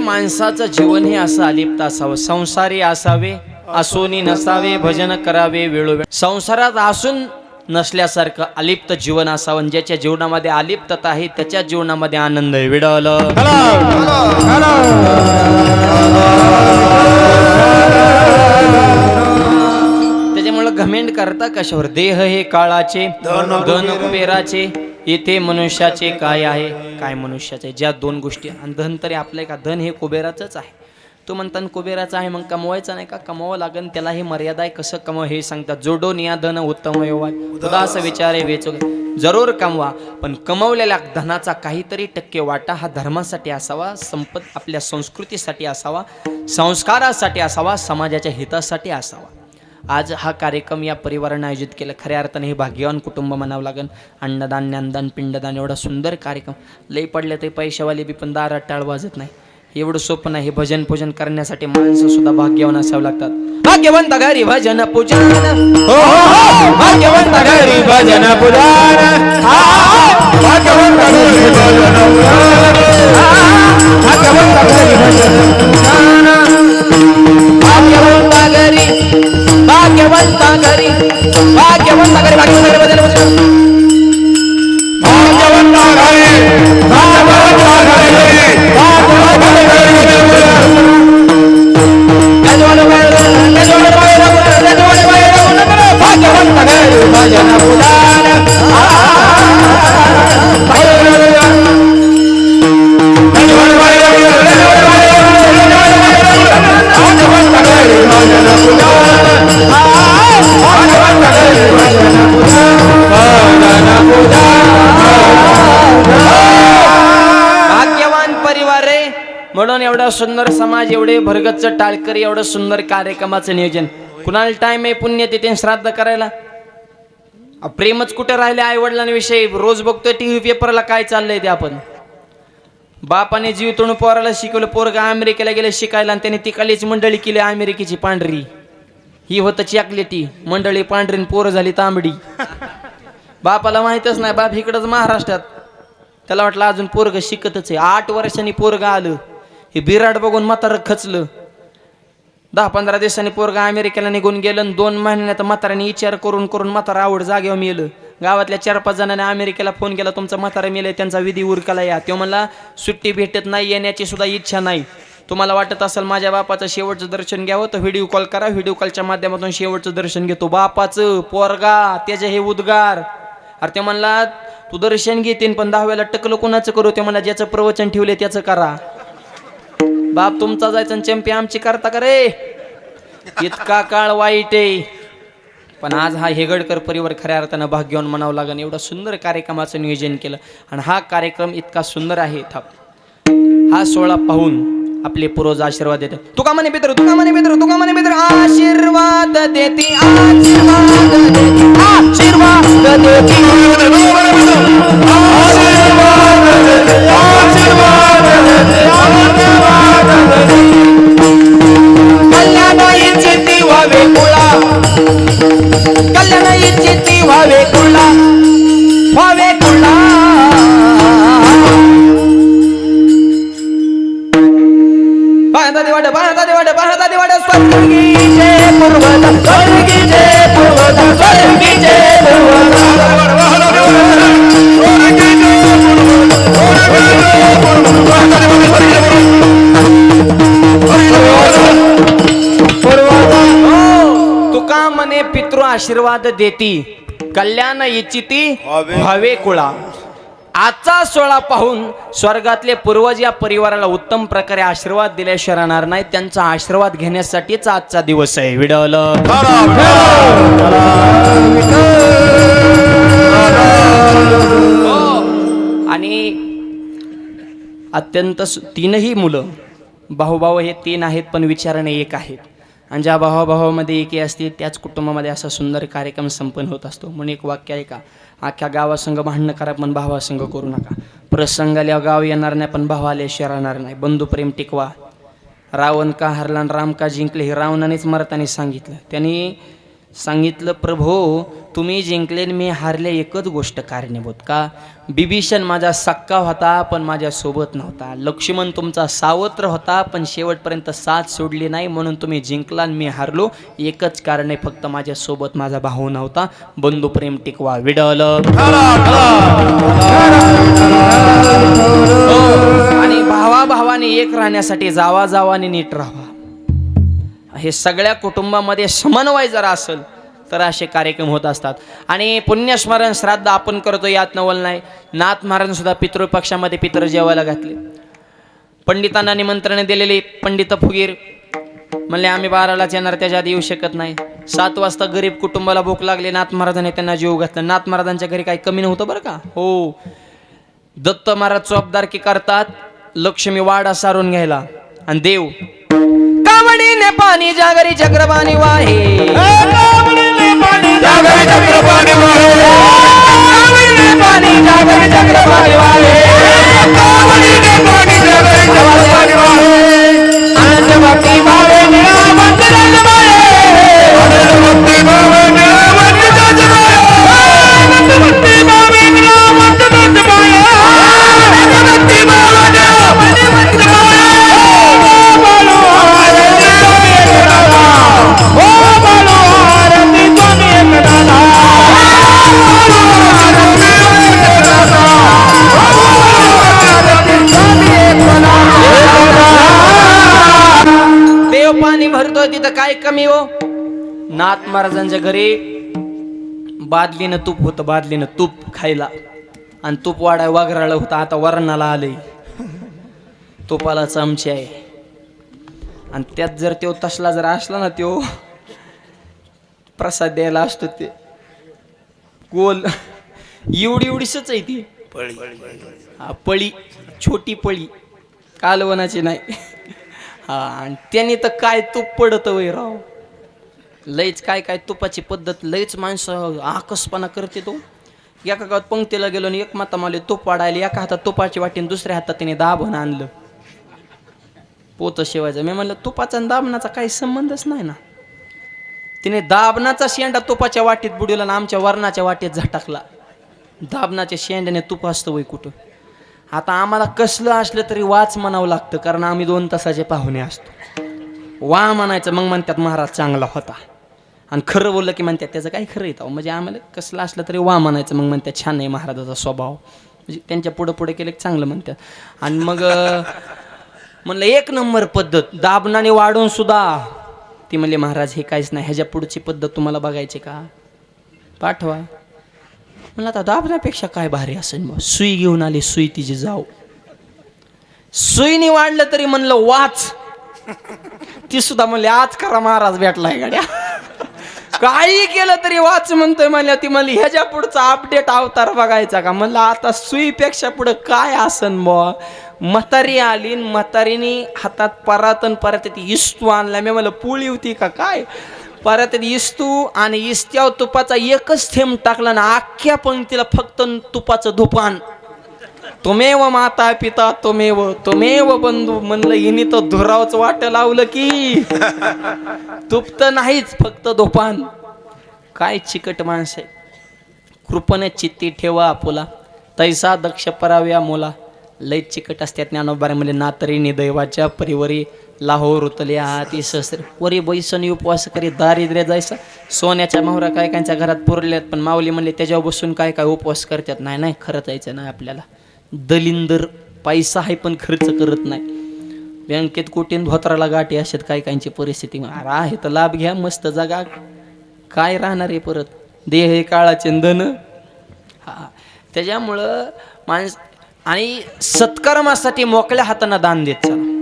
माणसाचं जीवन हे असं अलिप्त असावं. संसारी असावे, असोनी नसावे, भजन करावे वेळोवेळ. संसारात असून नसल्यासारखं अलिप्त जीवन असावं. ज्याच्या जीवनामध्ये अलिप्तता आहे त्याच्या जीवनामध्ये आनंद आहे. विडल त्याच्यामुळं घमेंड करता कशावर? देह हे काळाचे, धन कुबेराचे, येथे मनुष्याचे काय आहे? काय मनुष्याचे? ज्या 2 गोष्टी. आणि धन तरी आपलं का? धन हे कुबेराचंच आहे. तो म्हणतात कुबेराचं आहे, मग कमवायचं नाही का? कमवावं लागेल, त्याला हे मर्यादा आहे. कसं कमव हे सांगतात. जोडो निया धन उत्तम योवाय, तुला असं विचारे वेचो. जरूर कमवा, पण कमवलेल्या धनाचा काहीतरी टक्के वाटा हा धर्मासाठी असावा, संपत आपल्या संस्कृतीसाठी असावा, संस्कारासाठी असावा, समाजाच्या हितासाठी असावा. आज हा कार्यक्रम या परिवाराने आयोजित केला. खऱ्या अर्थाने हे भाग्यवान कुटुंब म्हणावं लागेल. अन्नदान, ज्ञानदान, पिंडदान एवढा सुंदर कार्यक्रम. लई पडले ते पैशावाले बी पण दारात टाळ वाजत नाही. एवढं सोपं नाही. हे भजन पूजन करण्यासाठी माणसं सुद्धा भाग्यवान असावं लागतात. भाग्यवंत घरी भजन पूजन, हो भाग्यवंत घरी भजन पुराण, भाग्यवंत घरी भजन पुराण, भाग्यवंत घरी भजन पुराण, भाग्यवंत घरी, भाग्यवंत घरी, भाग्यवंत घरी, भाग्यवंत घरी भजन पूजन, भाग्यवंत घरी, भाग्यवंत घरी, भाग्यवंत घरी भजन पुराण. भाग्यवंत घरी भजन पुराण, भाग्यवान परिवार रे. म्हणून एवढा सुंदर समाज, एवढे भरगच्च टाळकरी, एवढं सुंदर कार्यक्रमाचं नियोजन. कुणाला टाइम आहे पुण्यतिथी श्राद्ध करायला? प्रेमच कुठे राहिले आई वडिलांविषयी? रोज बघतोय टीव्ही पेपरला काय चाललंय ते आपण. बापाने जीव तोडून पोराला शिकवलं, पोरगा अमेरिकेला गेले शिकायला आणि त्याने तिकालीच मंडळी केली अमेरिकेची पांढरी. ही होतं चॉकलेटी मंडळी पांढरी, पोरं झाली तांबडी. बापाला माहितच नाही, बाप इकडंच महाराष्ट्रात. त्याला वाटलं अजून पोरग शिकतच आहे. 8 वर्षांनी पोरग आलं. हे बिराड बघून म्हातारं खचलं. 10-15 दिवसांनी पोरगा अमेरिकेला निघून गेलं. 2 महिन्यात म्हाताऱ्याने विचार करून करून म्हातारा आवड जागेवर मेलं. गावातल्या 4-5 जणांनी अमेरिकेला फोन केला, तुमचा म्हातारा मेले, त्यांचा विधी उरकाला या. तो म्हणला सुट्टी भेटत नाही, येण्याची सुद्धा इच्छा नाही. तुम्हाला वाटत असेल माझ्या बापाचं शेवटचं दर्शन घ्यावं तर व्हिडिओ कॉल करा. व्हिडिओ कॉलच्या माध्यमातून शेवटचं दर्शन घेतो. बापाचं पोरगा, त्याचे हे उद्गार. अरे ते म्हणला तू दर्शन घेतीन पण 10व्याला टकलं कोणाचं करू? ते म्हणला ज्याचं प्रवचन ठेवले त्याचं करा. बाप तुमचा जायचं चंपी आमची करता का रे? इतका काळ वाईट आहे. पण आज हा हेगडकर परिवार खऱ्या अर्थानं भाग्यवान म्हणावं लागेल. एवढा सुंदर कार्यक्रमाचं नियोजन केलं आणि हा कार्यक्रम इतका सुंदर आहे. हा सोहळा पाहून आपले पूर्वज आशीर्वाद देते. तुका म्हणे मित्र, तुका म्हणे मित्र, तुका म्हणे मित्र, आशीर्वाद देते, आशीर्वाद देते, आशीर्वाद देते, कल्याणाची चित्ती व्हावे कुळा, कल्याणाची चित्ती व्हावे कुळा, व्हावे कुळा. पाहता देवाड, पाहता देवाड, पाहता देवाड, स्वर्गीचे पूर्वज, स्वर्गीचे पूर्वज, स्वर्गीचे पूर्वज. तुका म्हणे पितृ आशीर्वाद देती, कल्याण इच्छिती भावे कुळा. आजचा सोहळा पाहून स्वर्गातले पूर्वज या परिवाराला उत्तम प्रकारे आशीर्वाद दिल्याशिवाय राहणार नाही. त्यांचा आशीर्वाद घेण्यासाठीच आजचा दिवस आहे. विडवल आणि अत्यंत 3ही मुलं, भाऊ हे 3 आहेत पण विचाराने 1 आहेत. आणि ज्या भावाभावामध्ये एकी असते त्याच कुटुंबामध्ये असा सुंदर कार्यक्रम संपन्न होत असतो. म्हणून एक वाक्य आहे का, अख्ख्या गावासंग भांडणं करा पण भावासंग करू नका. प्रसंग आल्यावर गाव येणार नाही पण भाव आल्याशिवाय राहणार नाही. बंधुप्रेम टिकवा. रावण का हरला आणि राम का जिंकले हे रावणानेच मरताना सांगितलं. त्यांनी सांगितलं, प्रभो तुम्ही जिंकले मी हारले एकच गोष्ट कारणीभूत का? बिभीषण माझा सक्का होता पण माझ्या सोबत नव्हता. लक्ष्मण तुमचा सावत्र होता पण शेवटपर्यंत साथ सोडली नाही म्हणून तुम्ही जिंकला आणि मी हारलो. एकच कारण आहे, फक्त माझ्या सोबत माझा भाऊ नव्हता. बंधुप्रेम टिकवा. विडल आणि भावाभावाने एक राहण्यासाठी जावा जावाने नीट राहावा. हे सगळ्या कुटुंबामध्ये समन्वय जर असेल तर असे कार्यक्रम होत असतात. आणि पुण्यस्मरण श्राद्ध आपण करतो यात नवल नाही. नाथ महाराज सुद्धा पितृपक्षामध्ये पितर जेवायला घातले. पंडितांना निमंत्रण दिलेले. पंडित फुगीर म्हणले आम्ही 12लाच येणार, त्याच्या आधी येऊ शकत नाही. 7 वाजता गरीब कुटुंबाला भूक लागली. नाथ महाराजांनी त्यांना जेवू घातलं. नाथ महाराजांच्या घरी काही कमी नव्हतं बरं का. हो, दत्त महाराज चौबदारकी करतात लक्ष्मी वाडा सारून घ्यायला. आणि देव कावडीने पाणी जागरी चक्रपाणी वाहे, कावडीने पाणी जागरी चक्रपाणी वाहे, कावडीने पाणी जागरी चक्रपाणी वाहे, कावडीने पाणी जागरी चक्रपाणी वाहे. होतं तिथं काय कमी हो. नाथ महाराजांच्या घरी बादलीनं तूप होतं, बादलीनं तूप खायला, आणि तूप वाढाय वाघराळ होता. आता वरणाला आलंय, तुपाला चमचे आहे, आणि त्यात जर तो तसला जर असला ना, तो प्रसाद द्यायला असतो. ते गोल एवढी एवढीच आहे ती हा, पळी, छोटी पळी, कालवनाची नाही. हा, आणि त्याने तर काय तूप पडत वय राव. लयच काय काय तुपाची पद्धत, लयच माणसं आकसपणा करते. तो एका गावात पंक्तीला गेलो आणि एक माता मावली तूप वाढायला, एका हातात तुपाची वाटीन दुसऱ्या हातात तिने दाबण आणलं पोत शेवायचं. मी म्हणलं तुपाचा आणि दाबणाचा काही संबंधच नाही ना. तिने दाबणाचा शेंडा तुपाच्या वाटीत बुडवला आणि आमच्या वरणाच्या वाटीत झटाकला. दाबणाच्या शेंड्याने तूप असतं वय कुठं. आता आम्हाला कसलं असलं तरी वाच म्हणावं लागतं, कारण आम्ही 2 तासाचे पाहुणे असतो. वा म्हणायचं मग म्हणतात महाराज चांगला होता, आणि खरं बोललं की म्हणतात त्याचं काही खरं येतं. म्हणजे आम्हाला कसलं असलं तरी वा म्हणायचं, मग म्हणतात छान आहे महाराजाचा स्वभाव. म्हणजे त्यांच्या पुढं पुढे केलं की चांगलं म्हणतात. आणि मग म्हणलं 1 नंबर पद्धत, दाबणाने वाढून सुद्धा. ती म्हणले महाराज हे काहीच नाही, ह्याच्या पुढची पद्धत तुम्हाला बघायची का, पाठवा. म्हणलं आता दाबण्यापेक्षा काय भारी असेल. मग सुई घेऊन आली, सुई तिची जाऊ. सुईने वाढलं तरी म्हणलं वाच. ती सुद्धा म्हणली आज करा महाराज भेटलाय गाड्या. काही केलं तरी वाच म्हणतोय म्हणल्या. ती म्हणली ह्याच्या पुढचा अपडेट अवतार बघायचा का. म्हणलं आता सुईपेक्षा पुढं काय असन बुवा. म्हातारी आली, म्हातारीने हातात परातन परत ती इस्तू आणला. मी म्हणलं पोळी होती का काय. परत इस्तू आणि इस्त्यावर तुपाचा एकच थेंब टाकला ना, अख्ख्या पंक्तीला फक्त तुपाचं धुपान. तुमेव माता पिता तुमेव तुमेव बंधू. म्हणलं हिने तर धुरावच वाट लावलं की. तुप तर नाहीच, फक्त धुपान. काय चिकट माणसं आहे. कृपणे चित्ती ठेवा आपुला, तैसा दक्ष पराव्या मोला. लय चिकट असतात. ज्ञानोबारे म्हणजे नातरीने दैवाच्या परिवरी लाहोर उतले हाती सहस्र वरी बैसनी उपवास करी दारिद्र्य जायचा. सोन्याच्या मोहरा काय कायच्या घरात पुरल्यात, पण माऊली म्हणले त्याच्यावर बसून काय काय उपवास करतात. नाही नाही, खरं जायचं नाही आपल्याला. दलिंदर पैसा आहे पण खर्च करत नाही. बँकेत कोटीन धोत्राला गाठी अशात काय कायची परिस्थिती. आहे तर लाभ घ्या, मस्त जगा. काय राहणार आहे परत, देह हे काळाचे धन. हा, त्याच्यामुळं माणस आणि सत्कर्मासाठी मोकळ्या हाताने दान देत चला.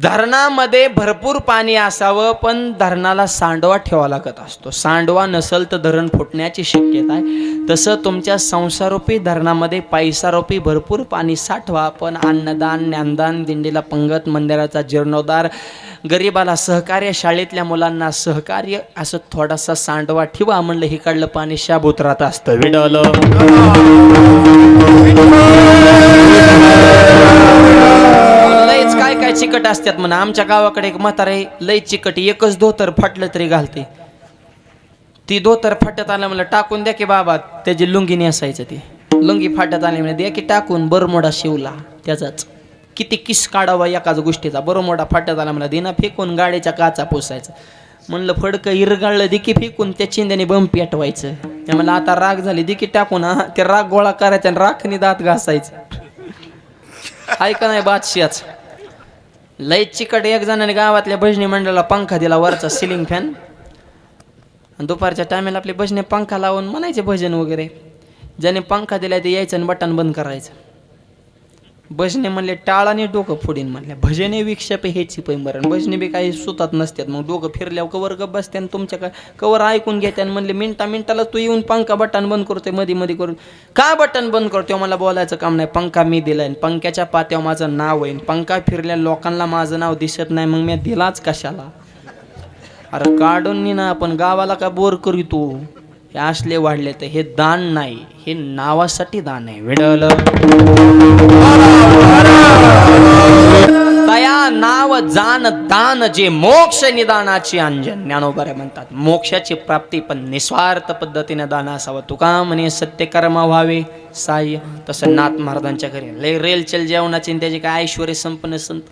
धरणामध्ये भरपूर पाणी असावं, पण धरणाला सांडवा ठेवा लागत असतो. सांडवा नसल तर धरण फुटण्याची शक्यता आहे. तसं तुमच्या संसारोपी धरणामध्ये पैसारोपी भरपूर पाणी साठवा, पण अन्नदान, ज्ञानदान, दिंडीला पंगत, मंदिराचा जीर्णोद्धार, गरिबाला सहकार्य, शाळेतल्या मुलांना सहकार्य, असं थोडासा सांडवा ठेवा. म्हणलं हे काढलं पाणी शाबूत राहत असतं. विडलं लयच काय काय चिकट असतात म्हणा. आमच्या गावाकडे एक म्हातारे लय चिकट, एकच धोतर फाटलं तरी घालते. ती धोतर फाटत आलं म्हणलं टाकून द्या की बाबा. त्याची लुंगी नेसायचं. ती लुंगी फाटत आली म्हणजे द्या की टाकून. बरमोडा शिवला त्याचाच. किती किस काढावा एकाच गोष्टीचा. बरमोडा फाटत आला म्हणला दिना फेकून गाडीच्या काचा पोसायचं. म्हणलं फडकं इरगाळलं दिकी फेकून त्या चिंध्याने बंब पेटवायचं. त्या म्हणलं आता राग झाली दिकी टाकून. हा, ते राग गोळा करायचा आणि राखणी दात घासायचं. हाय का नाही बादशाच. लय चिकट. एक जणाने गावातल्या भजनी मंडळाला पंखा दिला, वरचा सिलिंग फॅन. दुपारच्या टायमाला आपले भजने पंखा लावून म्हणायचे भजन वगैरे. ज्याने पंखा दिलाय ते यायचं आणि बटन बंद करायचं. भजने म्हणले टाळाने डोकं फोडीन म्हणले. भजने विक्षेप हेची पैंबरण. भजने बी काही सुतात नसतात. मग डोकं फिरल्यावर कवर गप बसते आणि तुमच्या काय कवर ऐकून घेते. आणि म्हणले मिनटाला तू येऊन पंखा बटन बंद करतोय मध्ये मध्ये करून. का बटन बंद करतोय मला बोलायचं काम नाही. पंखा मी दिलाय, पंख्याच्या पात्यावर माझं नाव आहे. पंखा फिरल्या लोकांना माझं नाव दिसत नाही, मग मी दिलाच कशाला. अरे काढून ना आपण गावाला का बोर करू तू. हे असले वाढले तर हे दान नाही, हे नावासाठी दान आहे. विडल तया नाव जान दान जे मोक्ष निदानाची अंजन. ज्ञानोबारे म्हणतात मोक्षाची प्राप्ती पण निस्वार्थ पद्धतीने दान असावं. तुका म्हणे सत्यकर्म व्हावे साह्य. तसं नाथ महाराजांच्या घरी लय रेलचेल जेवणाची त्याचे काय ऐश्वर्य संपन्न संत.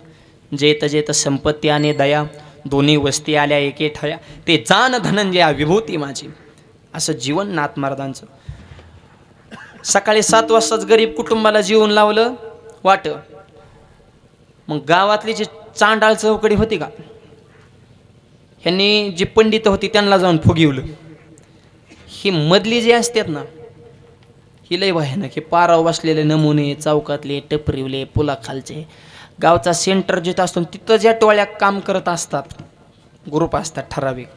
जेत जेत संपत्ती आणि दया दोन्ही वस्ती आल्या एके ठया. ते जान धनंजया विभूती माझी. असं जीवन नाथ महाराजांचं. सकाळी 7 वाजताच गरीब कुटुंबाला जेवून लावलं वाट. मग गावातली जी चांडाळ चौकडी होती का, ह्यांनी जी पंडित होती त्यांना जाऊन फुगिवलं. ही मधली जी असतात ना, ही लय भयानक. हे पाराव बसलेले नमुने, चौकातले, टपरीवले, पुलाखालचे, गावचा सेंटर जिथं असतो तिथं ज्या टोळ्या काम करत असतात, ग्रुप असतात ठराविक,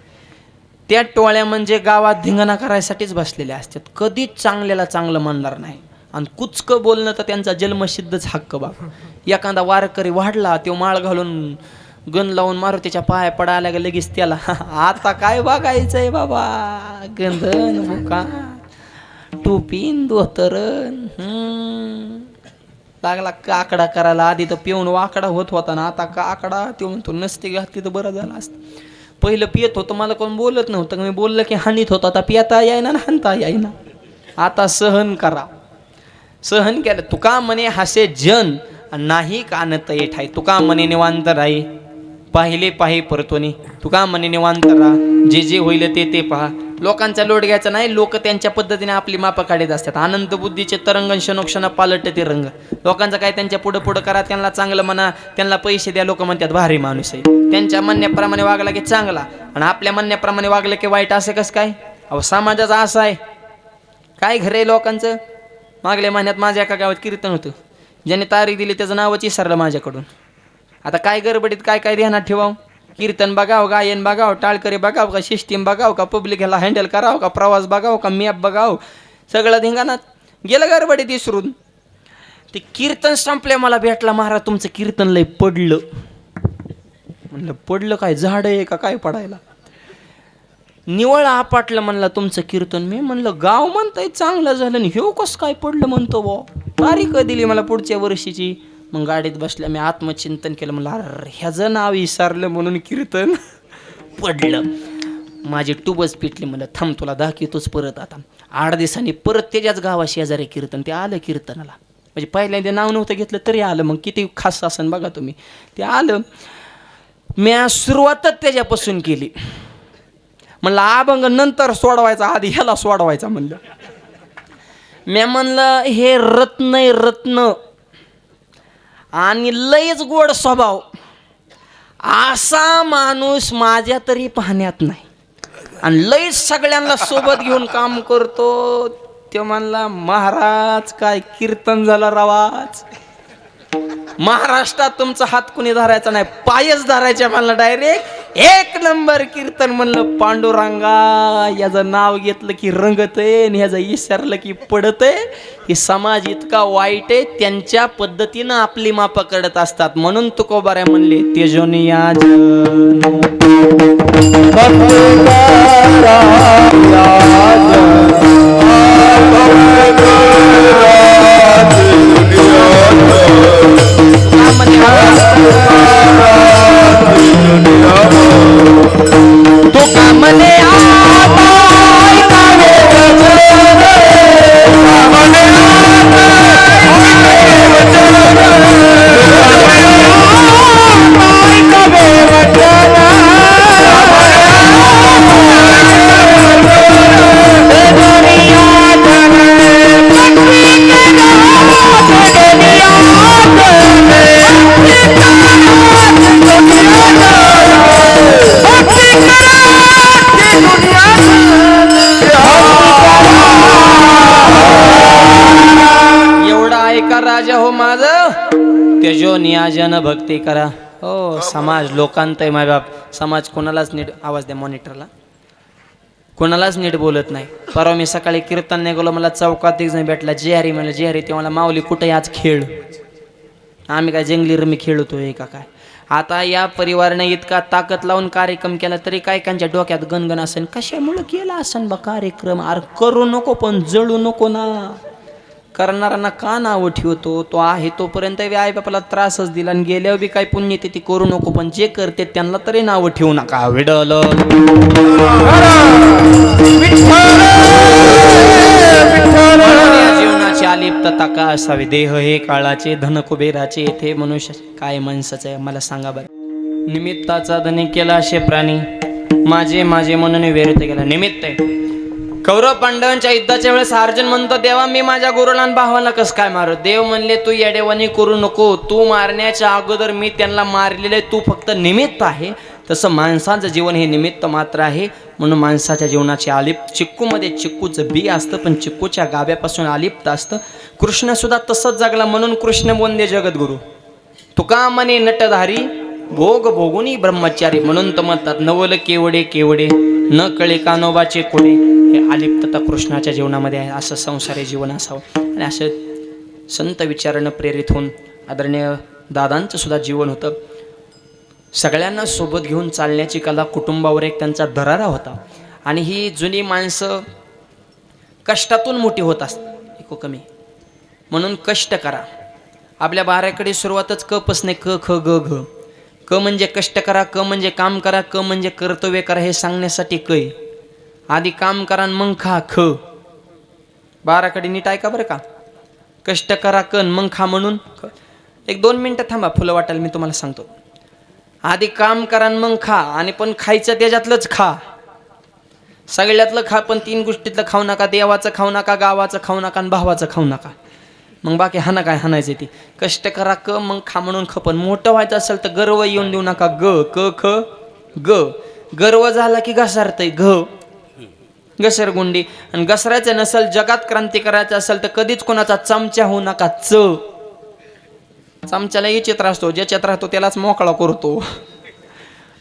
त्या टोळ्या म्हणजे गावात धिंगाणा करायसाठीच बसलेल्या असतात. कधीच चांगल्याला चांगलं म्हणणार नाही. आणि कुचकं बोलणं तर त्यांचा जन्मसिद्धच हक्क बाबा. एखादा वारकरी वाढला, तो माळ घालून गण लावून मारुतीच्या पाया पडायला का लगेच त्याला आता काय बघायचंय बाबा, गंधन बुका टोपीन धोतरण लागला काकडा करायला. आधी तर पिऊन वाकडा होत होता ना, आता काकडा तो म्हणतो नसते घातली तर बरं झालं असतं. पहिलं पियत होतं, मला कोण बोलत नव्हतं, मी बोललं की हानीत होता. आता पियाता यायना ना हानता यायना. आता सहन करा. सहन केलं. तुका म्हणे हसे जन नाही कानत येठ आहे. तुका म्हणे निवांत राही, पाहिले पाहि परतोनी. तुका म्हणे निवांत राहा, जे जे होईल ते ते पहा. लोकांचा लोट घ्यायचा नाही. लोक त्यांच्या पद्धतीने आपली मापं काढत असतात. आनंद बुद्धीचे तरंगण क्षणोक्षण पालटते ते रंग. लोकांचं काय, त्यांच्या पुढं पुढं करा, त्यांना चांगलं म्हणा, त्यांना पैसे द्या. लोक म्हणतात भारी माणूस आहे. त्यांच्या म्हणण्याप्रमाणे वागला की चांगला, आणि आपल्या म्हणण्याप्रमाणे वागलं की वाईट. असं कसं काय? अहो समाजाचा असं आहे. काय घर आहे लोकांचं. मागल्या महिन्यात माझ्या एका गावात कीर्तन होतं. ज्याने तारीख दिली त्याचं नावच विसरलं माझ्याकडून. आता काय गडबडीत काय काय ध्यानात ठेवावं. कीर्तन बघाव, गायन बघाव, टाळकरी बघाव का, सिस्टीम बघाव का, पब्लिक ह्याला हँडल करावं का, प्रवास बघाव का, मॅप बघाव, सगळं धिंगाणात गेलं गडबडीत विसरून. ते कीर्तन संपले, मला भेटला, महाराज तुमचं कीर्तन लय पडलं. म्हणलं पडलं काय, झाड आहे का काय पडायला. निवळ आपटलं म्हणलं तुमचं कीर्तन. मी म्हणलं गाव म्हणताय चांगलं झालं, आणि ह्यो कसं काय पडलं म्हणतो बा. तारीख दिली मला पुढच्या वर्षीची. मग गाडीत बसल्या, मी आत्मचिंतन केलं. म्हणलं अरे ह्याचं नाव विसरलं म्हणून कीर्तन पडलं. माझी टूबच पिटली. म्हणलं थांब तुला दाखवतोच परत. आता 8 दिवसांनी परत त्याच्याच गावा शेजारी कीर्तन. ते आलं कीर्तनाला. म्हणजे पहिल्यांदा नाव नव्हतं घेतलं तरी आलं. मग किती खास असन बघा तुम्ही. ते आलं. मी सुरुवातच त्याच्यापासून केली. म्हणलं अभंग नंतर सोडवायचा, आधी ह्याला सोडवायचा म्हणलं. मी म्हणलं हे रत्न आहे, रत्न, आणि लयच गोड स्वभाव, असा माणूस माझ्या तरी पाहण्यात नाही. आणि लयच सगळ्यांना सोबत घेऊन काम करतो. ते म्हणला महाराज काय कीर्तन झालं रवाज. महाराष्ट्रात तुमचा हात कुणी धरायचा नाही, पायच धरायचे म्हणलं डायरेक्ट. 1 नंबर कीर्तन. म्हणलं पांडुरंगा याचं नाव घेतलं की रंगतय, आणि ह्याचं विसरलं की पडतय. हे समाज इतका वाईट आहे, त्यांच्या पद्धतीनं आपली मापं करत असतात. म्हणून तुकोबाऱ्या म्हणले तेजोनिया राजा हो माझं तेजो नियाजन भक्ती करा. हो समाज लोकांत आहे माय बाप. समाज कोणालाच नीट, आवाज द्या मॉनिटरला, कोणालाच नीट बोलत नाही. परवा मी सकाळी कीर्तन नाही गेलो, मला चौकात एक जण भेटला, जेहारी म्हणलं जेहारी. ते मला माऊली कुठे आज खेळ. आम्ही काय जंगली रमी खेळतोय का काय. आता या परिवाराने इतका ताकद लावून कार्यक्रम केला तरी काय कांच्या डोक्यात गणगण असेल, कशामुळे केला असेल बा कार्यक्रम. अरे करू नको पण जळू नको ना. करणाऱ्यांना का नाव ठेवतो. तो आहे तोपर्यंत आई बापाला त्रासच दिला, आणि गेल्यावर बी काय पुण्य ती करू नको, पण जे करते त्यांना तरी नाव ठेवू नका. विडल जीवनाची अलिप्तता का असावी. देह हे काळाचे, धन कुबेराचे, येथे मनुष्य काय माणसाचं आहे मला सांगा बरं. निमित्ताचा धनी केला असे प्राणी, माझे माझे म्हणून व्यर्थ गेला. निमित्त आहे कौरव पांडवांच्या युद्धाच्या वेळेस अर्जुन म्हणतो, देवा मी माझ्या गुरुला आणि भावाला कस काय मारू? देव म्हणले, तू येडेवानी करू नको, तू मारण्याच्या अगोदर मी त्यांना मारलेले, तू फक्त निमित्त आहे. तसं माणसाचं जीवन हे निमित्त मात्र आहे. म्हणून माणसाच्या जीवनाचे चिक्कूमध्ये चिक्कूचं बी असतं, पण चिक्कूच्या गाभ्यापासून अलिप्त असतं. कृष्ण सुद्धा तसंच जगला. म्हणून कृष्ण बोंदे जगद्गुरु, तुका म्हणे नटधारी, भोग भोगुनी ब्रह्मचारी. म्हणून तर म्हणतात, नवल केवडे केवडे, न कळे कानोबाचे कोडे. हे अलिप्तता कृष्णाच्या जीवनामध्ये आहे. असं संसारी जीवन असावं. आणि असं संत विचारानं प्रेरित होऊन आदरणीय दादांचं सुद्धा जीवन होतं. सगळ्यांना सोबत घेऊन चालण्याची कला, कुटुंबावर एक त्यांचा दरारा होता. आणि ही जुनी माणसं कष्टातून मोठी होत असतात. एको कमी म्हणून कष्ट करा. आपल्या बाराकडे सुरुवातच क पासून क ख ग घ. क म्हणजे कष्ट करा, क म्हणजे काम करा, क म्हणजे कर्तव्य करा. हे सांगण्यासाठी क आहे. आधी काम करा मग खा ख. बाराकडे नीट ऐका बरं का. कष्ट करा कन मग खा म्हणून. एक 2 मिनटं थांबा, फुलं वाटायला मी तुम्हाला सांगतो. आधी काम करा मग खा, आणि पण खायचं त्याच्यातलंच खा, सगळ्यातलं खा, पण 3 गोष्टीतलं खाऊ नका. देवाचं खाऊ नका, गावाचं खाऊ नका, आणि भावाचं खाऊ नका. मग बाकी हाना काय हाणायचं ती. कष्ट करा क मग खा म्हणून ख. पण मोठं व्हायचं असेल तर गर्व येऊन देऊ नका. ग क ख ग. गर्व झाला की घसारतय घ, घसरगुंडी. आणि घसरायचं नसेल, जगात क्रांती करायचं असेल तर कधीच कोणाचा चमचा होऊ नका. चमच्याला हे चित्र असतो, ज्याच्यात राहतो त्यालाच मोकळा करतो,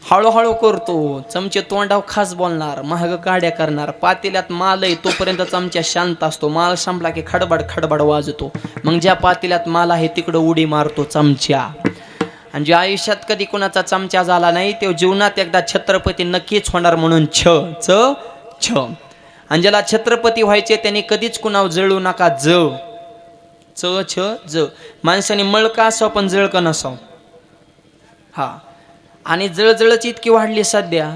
हळूहळू करतो. चमचे तोंडाव खास बोलणार, महाग काड्या करणार. पातेल्यात माल आहे तोपर्यंत चमचा शांत असतो. माल संपला की खडबड खडबड वाजतो. मग ज्या पातेल्यात माल आहे तिकडं उडी मारतो चमचा. आणि ज्या आयुष्यात कधी कोणाचा चमचा झाला नाही, तो जीवनात एकदा छत्रपती नक्कीच होणार. म्हणून छ च छ. आणि ज्याला छत्रपती व्हायचे त्यांनी कधीच कुणावर जळू नका. ज च छ ज. माणसाने मळका असावं पण जळक नसावं. हा. आणि जळजळच इतकी वाढली सध्या,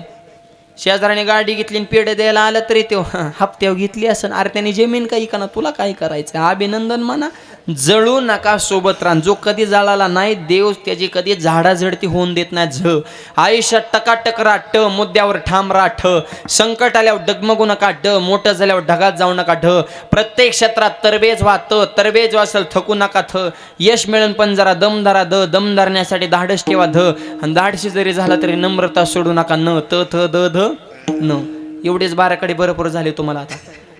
शेजाराने गाडी घेतली पेढे द्यायला आलं तरी तो हप्त्यावर घेतली असं. अरे त्याने जमीन काही का ना, तुला काय करायचं? अभिनंदन म्हणा. जळू नका, सोबत राहा. जो कधी जळाला नाही, देव त्याची कधी झाडाझडती होऊन देत नाही. झ. आयुष्यात टकाटक राहा. ट. मुद्द्यावर ठाम राहा. ठ. संकट आल्यावर डगमगू नका. ड. मोठं झाल्यावर ढगात जाऊ नका. ढ. प्रत्येक क्षेत्रात तरबेज व्हा. त. तरबेज असेल थकू नका. थ. यश मिळेल पण जरा दम धरा. द. दम धरण्यासाठी धाडस ठेवा. ध. आणि धाडशी जरी झाला तरी नम्रता सोडू नका. न. त. थ. द. ध. न. एवढेच बाराकडे भरपूर झाले तुम्हाला आता.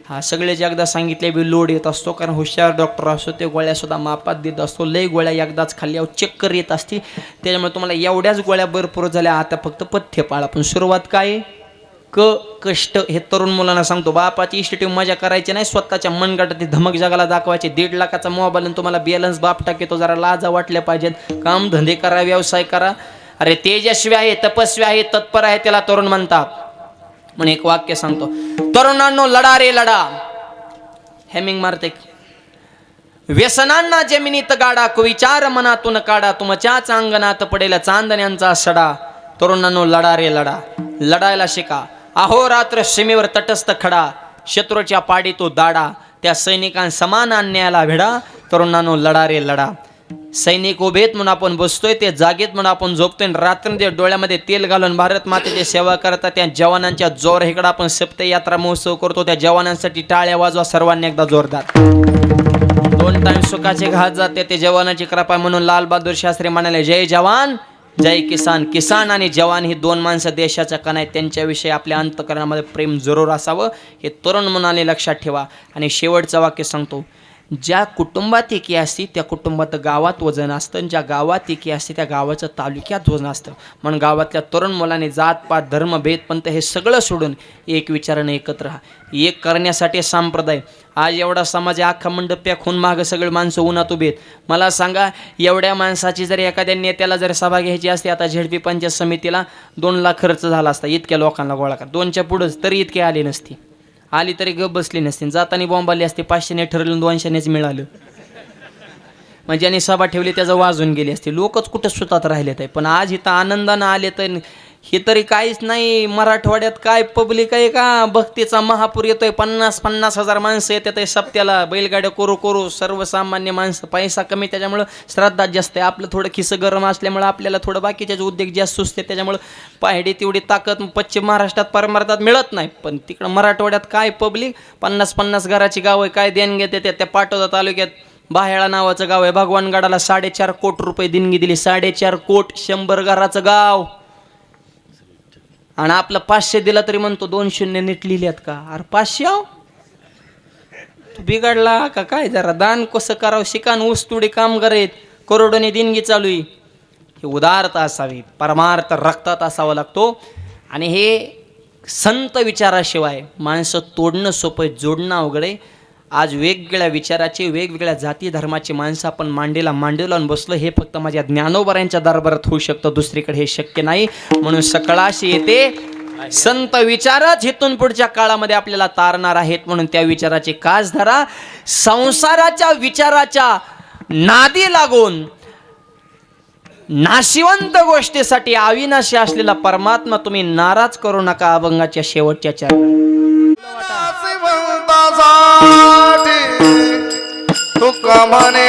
हा, सगळे जे एकदा सांगितले बी लोड येत असतो, कारण हुशार डॉक्टर असतो ते गोळ्या सुद्धा मापात देत असतो. लय गोळ्या एकदाच खाल्ल्यावर चक्कर येत असते. त्याच्यामुळे तुम्हाला एवढ्याच गोळ्या भरपूर झाल्या. आता फक्त पथ्य पाळा. पण सुरुवात काय? क कष्ट. हे तरुण मुलांना सांगतो, बापाची इस्टेटिव्ह मजा करायची नाही, स्वतःच्या मनगटात धमक जगाला दाखवायचे. 1.5 लाखाचा मोबाईल आणि तुम्हाला बॅलन्स बाप टाकेतो. जरा लाजा वाटल्या पाहिजेत. काम धंदे करा, व्यवसाय करा. अरे तेजस्वी आहे, तपस्वी आहे, तत्पर आहे, त्याला तरुण म्हणतात. म्हणून एक वाक्य सांगतो, तरुणांनो लढा रे लढा. हेमिंग मारते. व्यसनांना जमिनीत गाडा, कुविचार मनातून काढा, तुमच्याच अंगणात पडेल चांदण्यांचा सडा. तरुणांनो लढा रे लढा. लढायला शिका. अहोरात्र सीमेवर तटस्थ खडा, शत्रूच्या पाडी तो दाडा, त्या सैनिकांसमान अन्यायाला भिडा. तरुणांनो लढा रे लढा. सैनिक उभेत म्हणून आपण बसतोय, ते जागेत म्हणून आपण झोपतोय. रात्रंदिवस डोळ्यामध्ये तेल घालून भारत मातेची सेवा करता त्या जवानांच्या जोर इकडं आपण सप्त यात्रा महोत्सव करतो. त्या जवानांसाठी टाळ्या वाजवा सर्वांनी एकदा जोरदार. 2 टाइम सुखाचे घात जाते ते जवानाची कृपा. म्हणून लाल बहादूर शास्त्री म्हणाले, जय जवान जय किसान. किसान आणि जवान ही 2 माणसं देशाच्या कणा आहेत. त्यांच्याविषयी आपल्या अंतःकरणामध्ये प्रेम जरूर असावं, हे तरुण मनाने लक्षात ठेवा. आणि शेवटचं वाक्य सांगतो, ज्या कुटुंबात एकी असते त्या कुटुंबात गावात वजन असतं, ज्या गावात एकी असते त्या गावाचं तालुक्यात वजन असतं. म्हणून गावातल्या तरुण मुलांनी जातपात धर्म भेद पंथ हे सगळं सोडून एक विचाराने एकत्र राहा. एक करण्यासाठी संप्रदाय. आज एवढा समाज अख्खा मंडप खून मागं सगळे माणसं उन्हात उभेत. मला सांगा, एवढ्या माणसाची जर एखाद्या नेत्याला जर सभा घ्यायची असते, आता झेडपी पंचायत समितीला 2 लाख खर्च झाला असता. इतक्या लोकांना गोळा करा. 2च्या पुढंच तरी इतके आले नसती. आली तरी गप बसली नसती. जाताना बॉम्ब आली असते. 500ने ठरवलं 200नेच मिळालं. म्हणजे ज्यांनी सभा ठेवली त्याचं वाजून गेली असते. लोकच कुठं सुतात राहिलेत आहे. पण आज इथं आनंदानं आले तर हे तरी काहीच नाही. मराठवाड्यात काय पब्लिक आहे का, भक्तीचा महापूर येतोय. 50,000 माणसं येतात सप्त्याला. बैलगाड्या करू करू सर्वसामान्य माणसं, पैसा कमी त्याच्यामुळं श्रद्धा जास्त आहे. आपलं थोडं खिसं गरम असल्यामुळं आपल्याला थोडं बाकीचे उद्योग जास्त सुचते, त्याच्यामुळं पाहिजे तेवढी ताकद पश्चिम महाराष्ट्रात परमार्थात मिळत नाही. पण तिकडं मराठवाड्यात काय पब्लिक, 50 घराची गाव आहे, काय देणगी देतात. त्या पाटोदा तालुक्यात बाहेळा नावाचं गाव आहे, भगवानगडाला 4.5 कोटी रुपये देणगी दिली. 4.5 कोटी, 100 घराचं गाव. आणि आपलं 500 दिला तरी म्हणतो 2 शून्य नीट लिहिल्यात का. अरे 500 तू बिघडला का काय. जरा दान कसं करावं शिकान. ऊस तुडी काम करेत, करोडोनी देणगी चालू आहे. हे उदारता असावी, परमार्थ रक्तात असावा लागतो. आणि हे संत विचाराशिवाय माणसं तोडणं सोपं आहे, जोडणं अवघड आहे. आज वेगवेगळ्या विचाराचे, वेगवेगळ्या जाती धर्माचे माणसं आपण मांडीला लावून बसलो. हे फक्त माझ्या ज्ञानोबऱ्यांच्या दरबारात होऊ शकतं, दुसरीकडे हे शक्य नाही. म्हणून सकळाशी येते संत विचारच इथून पुढच्या काळामध्ये आपल्याला तारणार आहेत. म्हणून त्या विचाराची कास धरा. संसाराच्या विचाराच्या नादी लागून नाशिवंत गोष्टीसाठी अविनाशी असलेला परमात्मा तुम्ही नाराज करू नका. अभंगाच्या शेवटच्या चरणात तुका म्हणे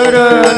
Ah